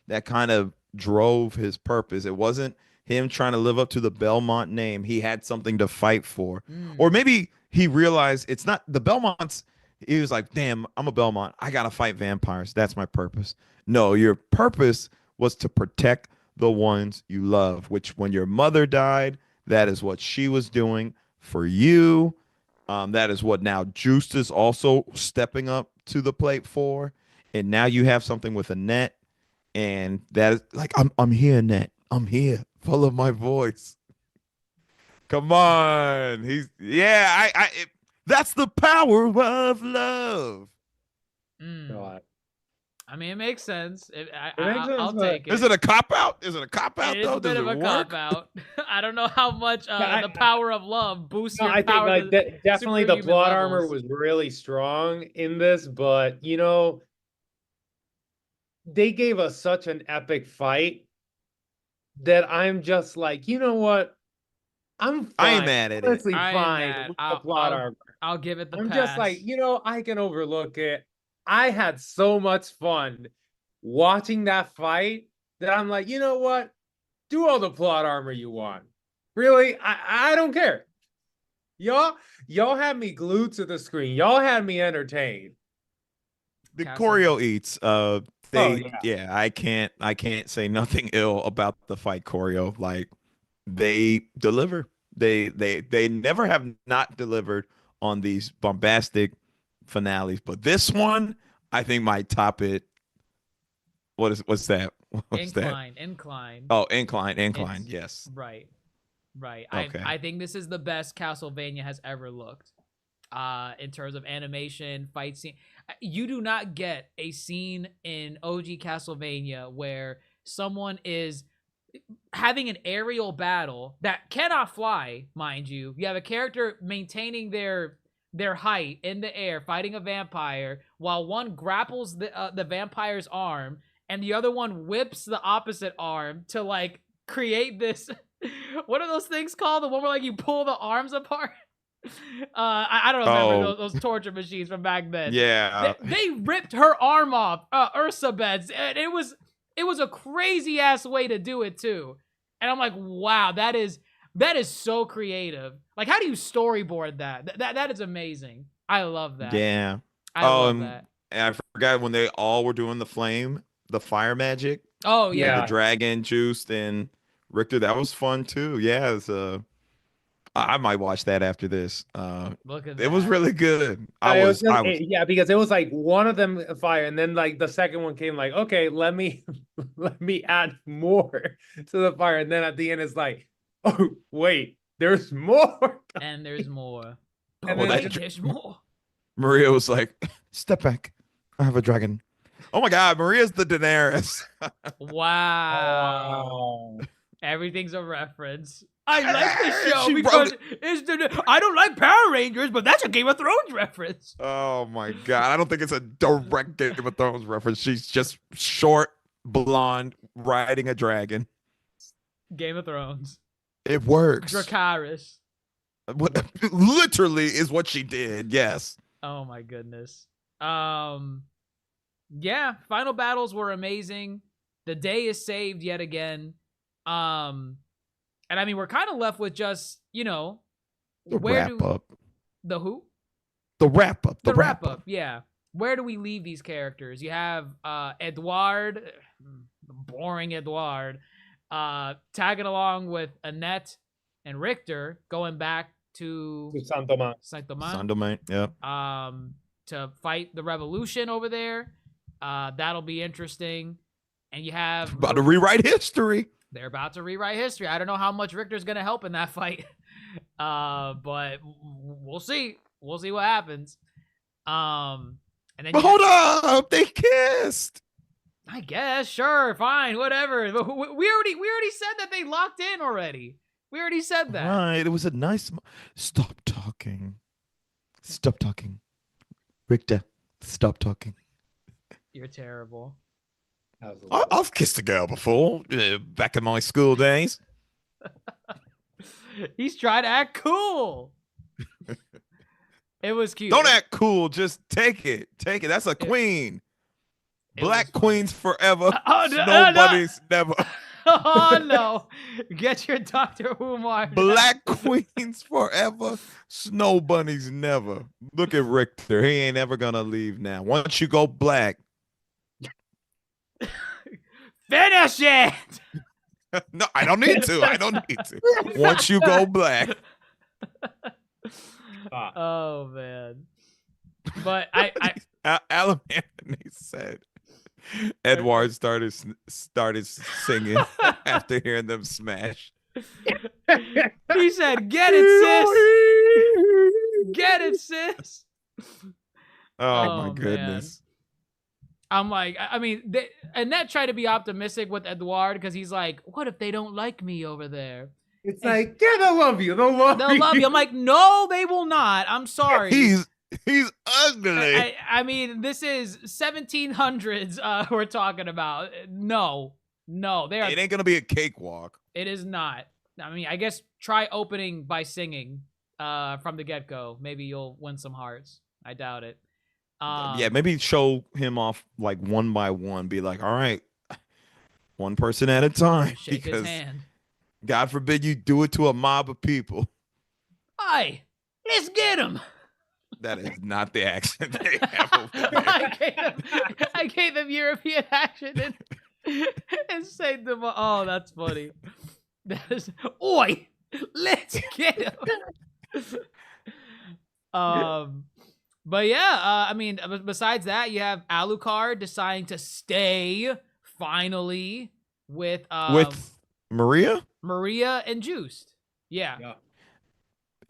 that kind of drove his purpose. It wasn't him trying to live up to the Belmont name. He had something to fight for. Or maybe he realized it's not the Belmonts. He was like, damn, I'm a Belmont. I got to fight vampires. That's my purpose. No, your purpose was to protect the ones you love, which when your mother died, that is what she was doing for you. That is what now Juiced is also stepping up to the plate for. And now you have something with Annette. And that is like, I'm here, Annette. I'm here. Follow my voice. Come on. That's the power of love. God. I mean, it makes sense. I'll take it. Is it a cop-out? Is it a cop-out, though? It's a bit of a cop-out. I don't know how much the power of love boosts your power. I think definitely the plot armor was really strong in this, but, they gave us such an epic fight that I'm just like, you know what? I'm fine. I ain't mad at it. Honestly, fine with the plot armor. I'll give it the pass. I'm just like, I can overlook it. I had so much fun watching that fight that I'm like, you know what? Do all the plot armor you want. Really? I don't care. Y'all had me glued to the screen. Y'all had me entertained. The choreo eats. I can't say nothing ill about the fight choreo. Like they deliver. They never have not delivered on these bombastic finales, but this one I think might top it. What's that? Incline. Oh, incline. Yes. Right. Okay. I think this is the best Castlevania has ever looked. In terms of animation, fight scene. You do not get a scene in OG Castlevania where someone is having an aerial battle that cannot fly, mind you. You have a character maintaining their height in the air, fighting a vampire, while one grapples the vampire's arm, and the other one whips the opposite arm to like create this. What are those things called? The one where like you pull the arms apart. I don't remember those torture machines from back then. Yeah, they ripped her arm off, Ursa beds, and it was a crazy ass way to do it too. And I'm like, wow, that is so creative. Like, how do you storyboard that? That is amazing. I love that. Yeah. I love that. And I forgot when they all were doing the fire magic. Oh Yeah. The dragon juiced and Richter. That was fun too. Yeah, I might watch that after this. Look at that. It was really good. Yeah, because it was like one of them fire, and then like the second one came like, okay, let me add more to the fire, and then at the end it's like, oh wait, there's more, and there's more, and there's more. Maria was like, "Step back, I have a dragon." Oh my God, Maria's the Daenerys. Wow. Everything's a reference. I like the show because I don't like Power Rangers, but that's a Game of Thrones reference. Oh my God. I don't think it's a direct Game of Thrones reference. She's just short, blonde, riding a dragon. Game of Thrones. It works. Dracarys. What literally is what she did. Yes. Oh my goodness. Yeah, final battles were amazing. The day is saved yet again. And I mean, we're kind of left with just, the wrap up. The who? The wrap up. The wrap up. Yeah. Where do we leave these characters? You have Edouard, boring Edouard, tagging along with Annette and Richter, going back to Saint-Domingue, yeah. To fight the revolution over there. That'll be interesting. And you have about to rewrite history. They're about to rewrite history. I don't know how much Richter's going to help in that fight. But we'll see. We'll see what happens. And then hold up, they kissed. I guess, sure, fine, whatever. We already said that they locked in already. We already said that. Right. It was a nice stop talking. Stop talking. Richter, stop talking. You're terrible. I've kissed a girl before, back in my school days. He's trying to act cool. It was cute. Don't act cool. Just take it. Take it. That's a queen. Black queens forever. Snow bunnies never. Oh, no. Get your Dr. Umar. Black queens forever. Snow bunnies never. Look at Richter. He ain't ever going to leave now. Once you go black. Finish it. No, I don't need to. I don't need to. Once you go black. Oh, man. But Alan Anthony said Edward started singing after hearing them smash. He said, "Get it, sis. Get it, sis." Oh my goodness. Man. I'm like, I mean, Annette tried to be optimistic with Edouard because he's like, what if they don't like me over there? It's like, yeah, they'll love you. They'll love you. I'm like, no, they will not. I'm sorry. He's ugly. I mean, this is 1700s we're talking about. No, they are. It ain't gonna be a cakewalk. It is not. I mean, I guess try opening by singing from the get-go. Maybe you'll win some hearts. I doubt it. Yeah, maybe show him off like one by one. Be like, all right, one person at a time. Shake his hand. God forbid you do it to a mob of people. Hi, let's get him. That is not the accent they have over there. I gave them European accent and saved them. Oh, that's funny. That is, oi, let's get him. But yeah, I mean, besides that, you have Alucard deciding to stay finally with Maria and Juiced. Yeah.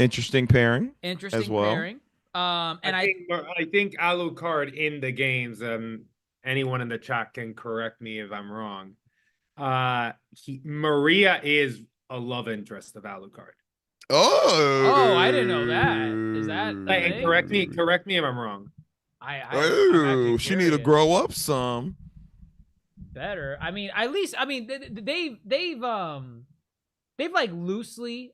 Interesting pairing. Interesting as well. pairing. And I think Alucard in the games, anyone in the chat can correct me if I'm wrong. Maria is a love interest of Alucard. Oh, I didn't know that. Is that and correct me if I'm wrong. She need to grow up some. Better. I mean, at least they've like loosely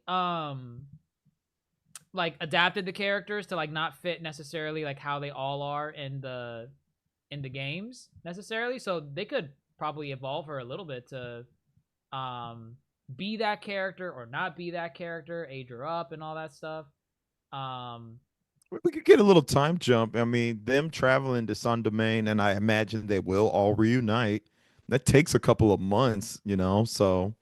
like adapted the characters to like not fit necessarily like how they all are in the games necessarily. So they could probably evolve her a little bit to be that character or not be that character, age her up and all that stuff. We could get a little time jump. I mean, them traveling to Sun Domain, and I imagine they will all reunite. That takes a couple of months, so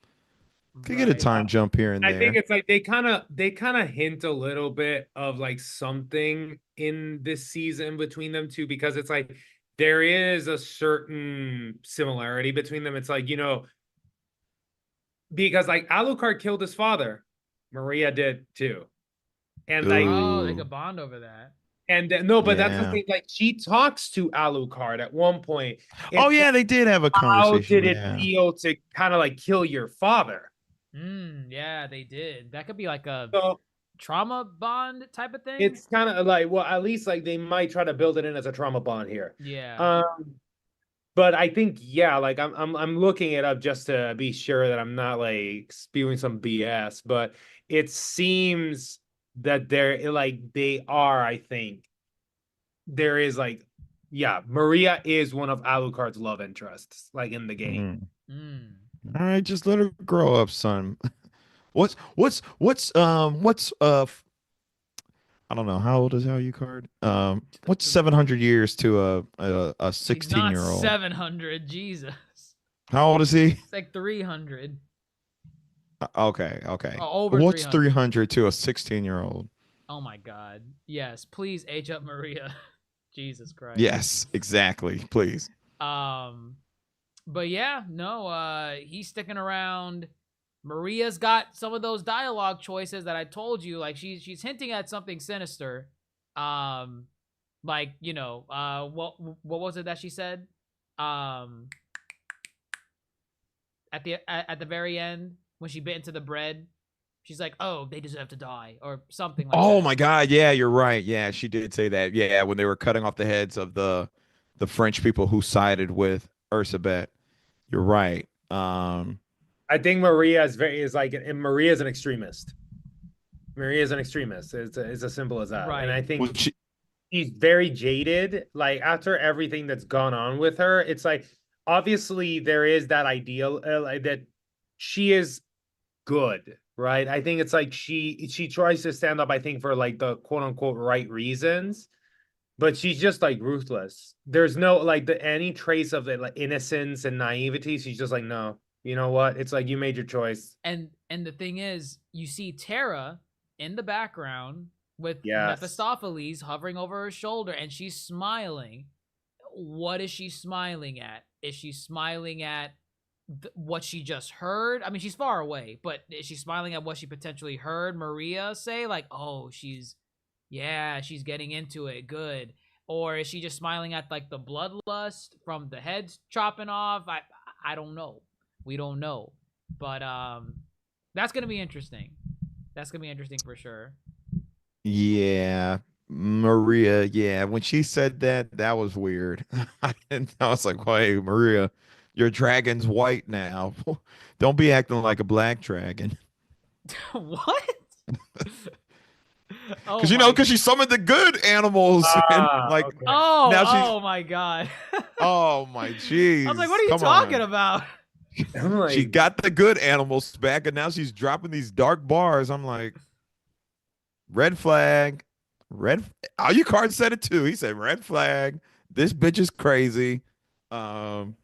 could get a Right. time jump here and I think there. it's like they kind of hint a little bit of like something in this season between them two, because it's like there is a certain similarity between them. It's like, because like Alucard killed his father, Maria did too. And like, Oh, they Ooh, could bond over that. and no, but that's the yeah. thing. Like, she talks to Alucard at one point. Oh, It's yeah, they did have a how conversation. did it Yeah. feel to kind of like kill your father? Yeah, they did. That could be like a So trauma bond type of thing. it's kind of like, well, at least like they might try to build it in as a trauma bond here. Yeah. But I think, yeah, like I'm looking it up just to be sure that I'm not like spewing some BS, but it seems that they are, I think there is like, yeah, Maria is one of Alucard's love interests, like in the game. Mm. All right, just let her grow up, son. What's I don't know, how old is Alucard? What's 700 years to a He's not 16-year-old? 700. Jesus. How old is he? It's like 300. Okay. Over What's 300. 300 to a 16-year-old? Oh my God. Yes. Please age up Maria. Jesus Christ. Yes, exactly. Please. But yeah, no, he's sticking around. Maria's got some of those dialogue choices that I told you. Like she's hinting at something sinister. Like, what was it that she said? At the very end when she bit into the bread, she's like, "Oh, they deserve to die," or something like Oh that. my God. Yeah, you're right. Yeah, she did say that. Yeah, when they were cutting off the heads of the French people who sided with Ursabet. You're right. I think Maria is like, and Maria is an extremist. Maria is an extremist. It's as simple as that. And Right. I Well, think she's very jaded. Like after everything that's gone on with her, it's like obviously there is that ideal like, that she is good, right? I think it's like she tries to stand up, I think, for like the quote unquote right reasons, but she's just like ruthless. There's no like any trace of it, like innocence and naivety. She's just like, no, you know what? It's like you made your choice. And the thing is, you see Terra in the background with Yes. Mephistopheles hovering over her shoulder, and she's smiling. What is she smiling at? Is she smiling at what she just heard? I mean, she's far away, but is she smiling at what she potentially heard Maria say? Like, oh, she's getting into it. Good. Or is she just smiling at like the bloodlust from the heads chopping off? I don't know. We don't know. But that's gonna be interesting. That's gonna be interesting for sure. yeah, Maria. Yeah, when she said that, that was weird. And I was like, "Hey, Maria, your dragon's white now. Don't be acting like a black dragon." What? Because because she summoned the good animals, and like Okay. now she's. Oh my God. Oh my jeez. I was like, what are you Come talking on. about? I'm like, She got the good animals back, and now she's dropping these dark bars. I'm like, red flag. Red. Alucard said it too. He said, red flag. This bitch is crazy. Um,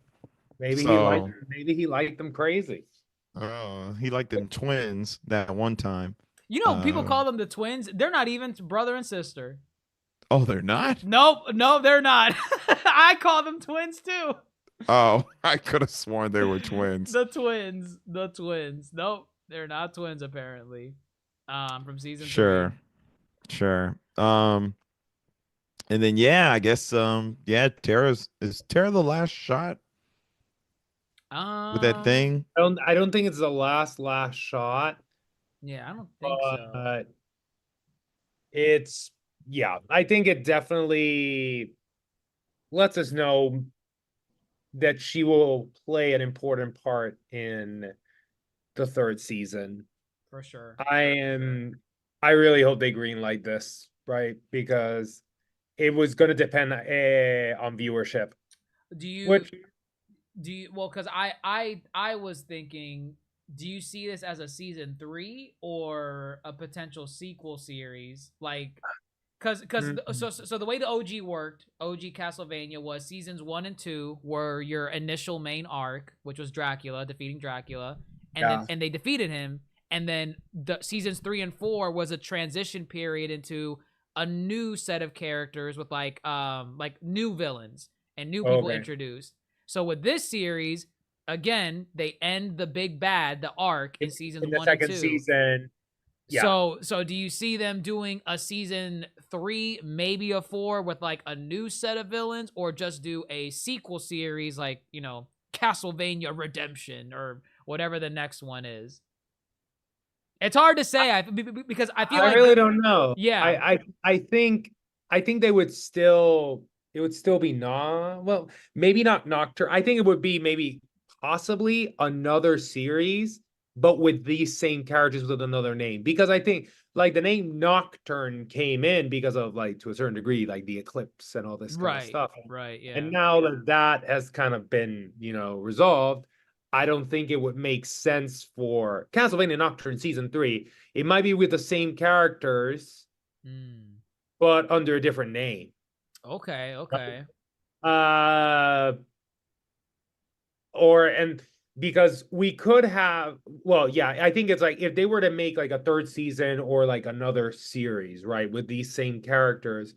maybe so he liked them crazy. he liked them twins that one time. People call them the twins. They're not even brother and sister. Oh, they're not? Nope, no, they're not. I call them twins too. Oh, I could have sworn they were twins. The twins. Nope, they're not twins apparently. From season 3. Sure. And then I guess is Terra the last shot with that thing? I don't think it's the last shot. Yeah, I don't think so. It's I think it definitely lets us know that she will play an important part in the 3rd season. For sure. I really hope they greenlight this, right? Because it was going to depend on viewership. Because I was thinking, do you see this as a season 3 or a potential sequel series? Like, So the way the OG worked, OG Castlevania was seasons 1 and 2 were your initial main arc, which was Dracula defeating Dracula, and they defeated him, and then the seasons 3 and 4 was a transition period into a new set of characters with like new villains and new people introduced. So with this series, again, they end the big bad, the arc in seasons 1 and 2. Second season. Yeah. So do you see them doing a season 3, maybe a 4 with like a new set of villains, or just do a sequel series like, you know, Castlevania Redemption or whatever the next one is? It's hard to say because I feel I really don't know. Yeah. I think they would still, it would still be maybe not Nocturne. I think it would be maybe possibly another series, but with these same characters with another name, because I think like the name Nocturne came in because of like, to a certain degree, like the eclipse and all this kind of stuff. Right. Yeah. And now that has kind of been, you know, resolved, I don't think it would make sense for Castlevania Nocturne season 3. It might be with the same characters, but under a different name. Okay. Because we could have, I think it's like if they were to make like a third season or like another series, right, with these same characters,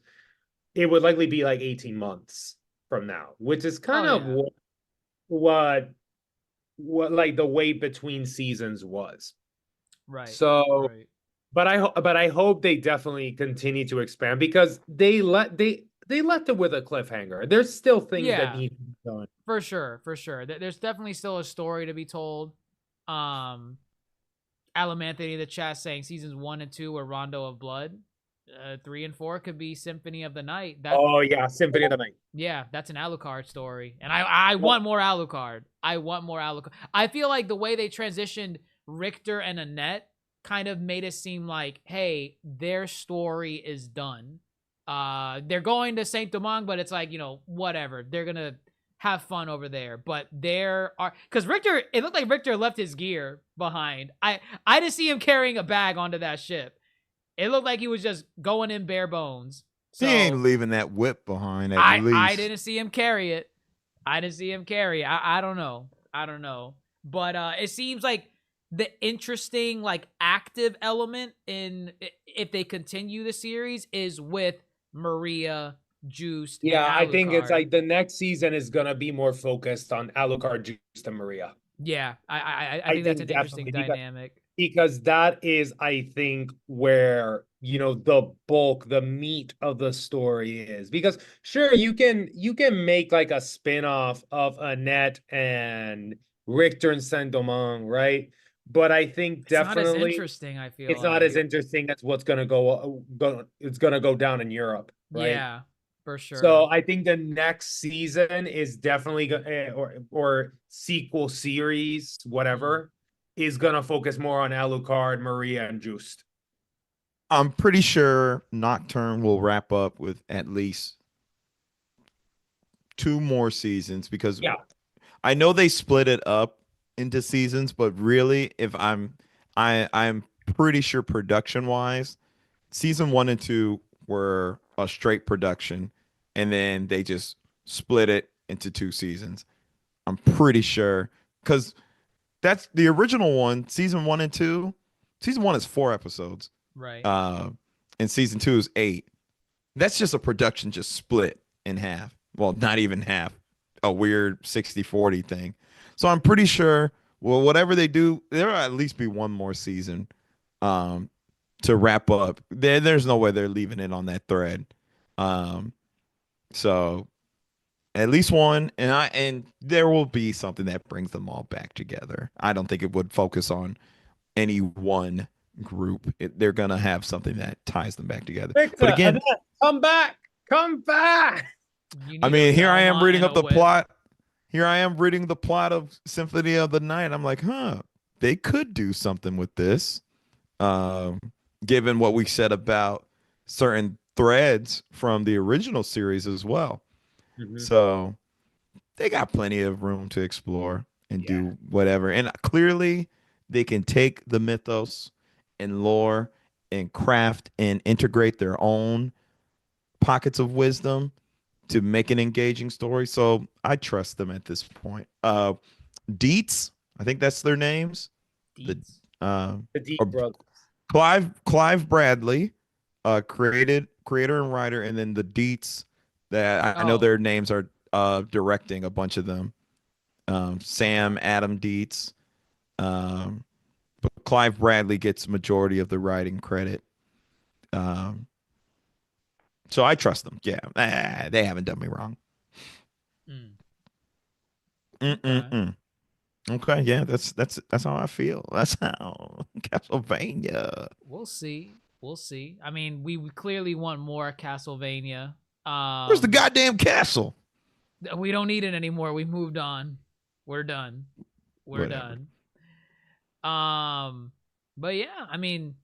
it would likely be like 18 months from now, which is kind of what like the wait between seasons was. Right. So, but I hope they definitely continue to expand, because they left it with a cliffhanger. There's still things that need to be done. For sure. There's definitely still a story to be told. Alam Anthony in the chat saying seasons 1 and 2 were Rondo of Blood. 3 and 4 could be Symphony of the Night. Symphony of the Night. Yeah, that's an Alucard story, and I want more Alucard. I feel like the way they transitioned Richter and Annette kind of made it seem like, hey, their story is done. They're going to Saint Domingue, but it's like, you know, whatever. They're gonna have fun over there. But because Richter, it looked like Richter left his gear behind. I didn't see him carrying a bag onto that ship. It looked like he was just going in bare bones. So, he ain't leaving that whip behind at least. I didn't see him carry it. I don't know. But it seems like the interesting, like, active element in if they continue the series is with Maria, Juiced. Yeah, I think it's like the next season is gonna be more focused on Alucard, Juiced, and Maria. Yeah, I think that's an interesting dynamic. Because that is, I think, where, you know, the meat of the story is. Because sure, you can make like a spin-off of Annette and Richter and Saint-Domingue, right? But I think definitely it's not as interesting. I feel it's not as interesting as what's gonna go down in Europe, right? Yeah, for sure. So I think the next season is definitely or sequel series, whatever, is gonna focus more on Alucard, Maria, and Juiced. I'm pretty sure Nocturne will wrap up with at least 2 more seasons, because I know they split it up into seasons, but really, if I'm pretty sure production wise, season 1 and 2 were a straight production, and then they just split it into 2 seasons. I'm pretty sure, because that's the original one. Season 1 and 2. Season 1 is 4 episodes. Right. And season 2 is 8. That's just a production just split in half. Well, not even half. A weird 60-40 thing. So I'm pretty sure, well, whatever they do, there'll at least be 1 more season to wrap up. There's no way they're leaving it on that thread. So at least 1, and there will be something that brings them all back together. I don't think it would focus on any one group. They're gonna have something that ties them back together. Richter, but again, Annette, come back. I mean, here I am reading up the plot. Here I am reading the plot of Symphony of the Night. I'm like, they could do something with this. Given what we said about certain threads from the original series as well. Mm-hmm. So they got plenty of room to explore and do whatever. And clearly they can take the mythos and lore and craft and integrate their own pockets of wisdom to make an engaging story. So I trust them at this point. Dietz, I think that's their names. Dietz. The Deep Brothers. Clive Bradley, creator and writer, and then the Dietz that I know their names are directing a bunch of them. Sam Adam Dietz. But Clive Bradley gets majority of the writing credit. So I trust them. Yeah, they haven't done me wrong. Okay, yeah, that's how I feel. That's how Castlevania. We'll see. I mean, we clearly want more Castlevania. Where's the goddamn castle? We don't need it anymore. We moved on. We're done. Whatever. Done. But yeah, I mean,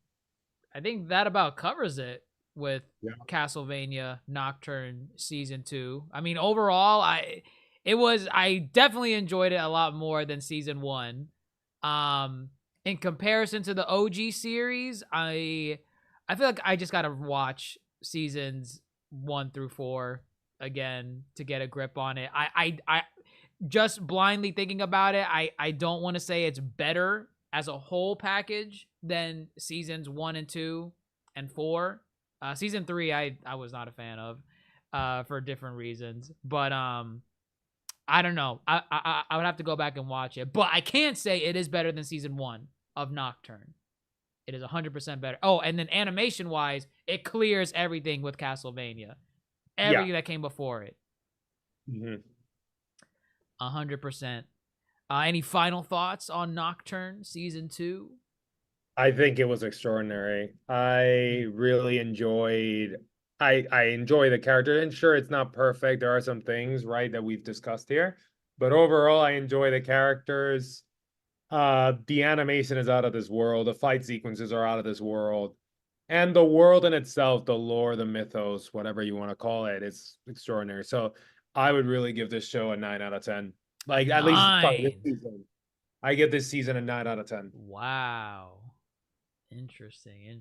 I think that about covers it with Castlevania Nocturne Season 2. I mean, overall, I definitely enjoyed it a lot more than Season 1. In comparison to the OG series, I feel like I just gotta watch Seasons 1 through 4 again to get a grip on it. I just blindly thinking about it, I don't want to say it's better as a whole package than Seasons 1 and 2 and 4. Season 3, I was not a fan of, for different reasons. But I don't know. I would have to go back and watch it. But I can say it is better than Season 1 of Nocturne. It is 100% better. Oh, and then animation-wise, it clears everything with Castlevania. Everything that came before it. 100%. Any final thoughts on Nocturne Season 2? I think it was extraordinary. I really enjoyed. I enjoy the character, and sure, it's not perfect. There are some things, right, that we've discussed here, but overall, I enjoy the characters. The animation is out of this world. The fight sequences are out of this world, and the world in itself, the lore, the mythos, whatever you want to call it, is extraordinary. So, I would really give this show a 9 out of 10. Like at least this season. I give this season a 9 out of 10. Wow. Interesting.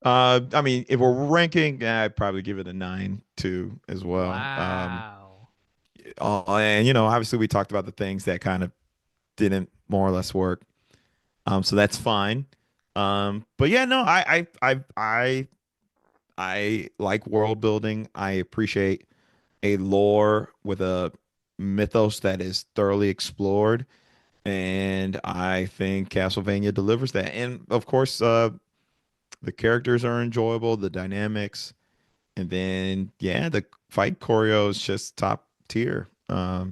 I mean, if we're ranking, I'd probably give it a 9 too as well. Wow. And obviously we talked about the things that kind of didn't more or less work. So that's fine. But yeah, no, I like world building. I appreciate a lore with a mythos that is thoroughly explored. And I think Castlevania delivers that. And of course, the characters are enjoyable, the dynamics, and then the fight choreo is just top tier. I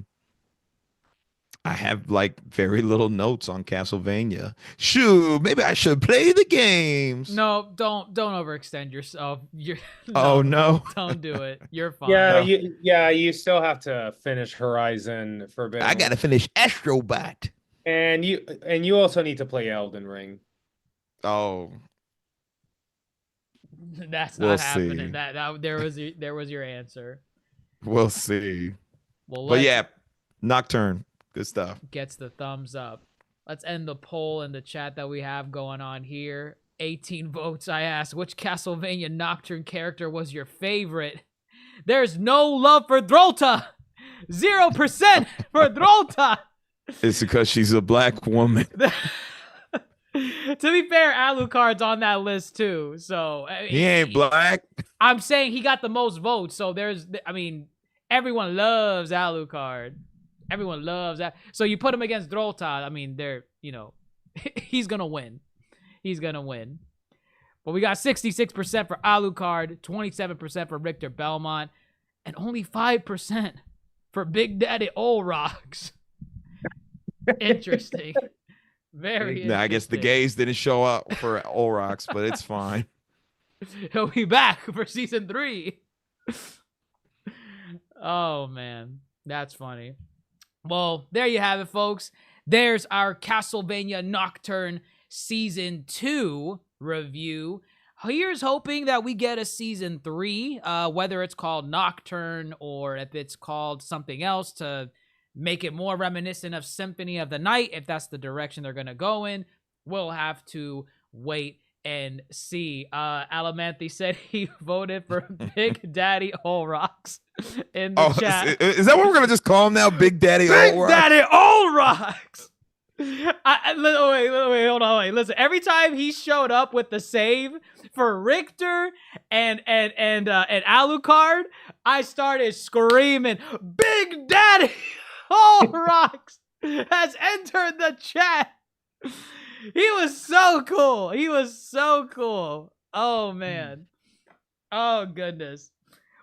have like very little notes on Castlevania. Shoo, maybe I should play the games. No, don't overextend yourself. No, don't do it. You're fine. You still have to finish Horizon Forbidden. I gotta finish Astrobot. And you also need to play Elden Ring. Oh, that's not happening. That there was your answer. We'll see. Well, but yeah, Nocturne, good stuff. Gets the thumbs up. Let's end the poll in the chat that we have going on here. 18 votes. I asked, which Castlevania Nocturne character was your favorite? There's no love for Drolta. 0% for Drolta. It's because she's a black woman. To be fair, Alucard's on that list too. So he ain't black. I'm saying he got the most votes. So everyone loves Alucard. Everyone loves that. So you put him against Drolta. I mean, he's gonna win. He's gonna win. But we got 66% for Alucard, 27% for Richter Belmont, and only 5% for Big Daddy Olrox. Interesting. Very interesting. I guess the gays didn't show up for Olrox, but it's fine. He'll be back for Season 3. Oh, man. That's funny. Well, there you have it, folks. There's our Castlevania Nocturne Season 2 review. Here's hoping that we get a Season 3, whether it's called Nocturne or if it's called something else to make it more reminiscent of Symphony of the Night. If that's the direction they're going to go in, we'll have to wait and C. Alamanthi said he voted for Big Daddy Olrox in the chat. Is that what we're gonna just call him now? Big Daddy Olrox? Big Daddy Olrox! Wait, hold on, wait. Listen, every time he showed up with the save for Richter and Alucard, I started screaming, Big Daddy Olrox has entered the chat. He was so cool. He was so cool. Oh, man. Oh, goodness.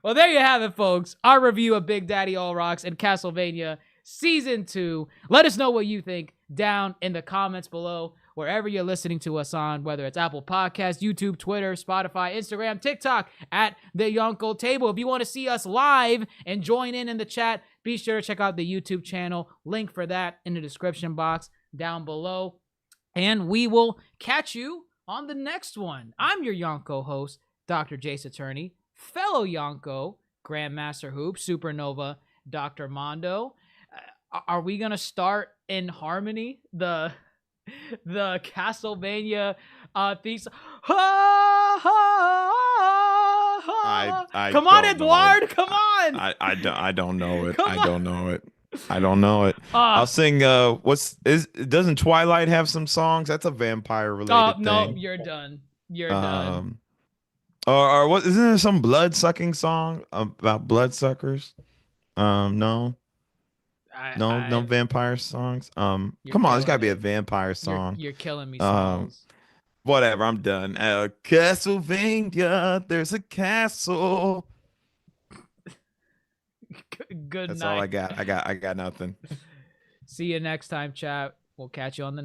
Well, there you have it, folks. Our review of Big Daddy Olrox and Castlevania Season 2. Let us know what you think down in the comments below, wherever you're listening to us on, whether it's Apple Podcasts, YouTube, Twitter, Spotify, Instagram, TikTok, at The Yonko Table. If you want to see us live and join in the chat, be sure to check out the YouTube channel. Link for that in the description box down below. And we will catch you on the next one. I'm your Yonko host, DrJaceAttorney, fellow Yonko, Grandmaster Hoop, Supernova, Dr. Mondo. Are we going to start in harmony the Castlevania theme song? Come on, Edward! Come on! I don't know it. I don't know it. I don't know it. I'll sing. Doesn't Twilight have some songs? That's a vampire related thing. No, you're done. You're done. Or what? Isn't there some blood sucking song about bloodsuckers? No. No vampire songs. Come on, there's gotta be a vampire song. You're killing me. Songs. Whatever. I'm done. Castlevania. There's a castle. Good That's night. all I got. I got nothing. See you next time, chat. We'll catch you on the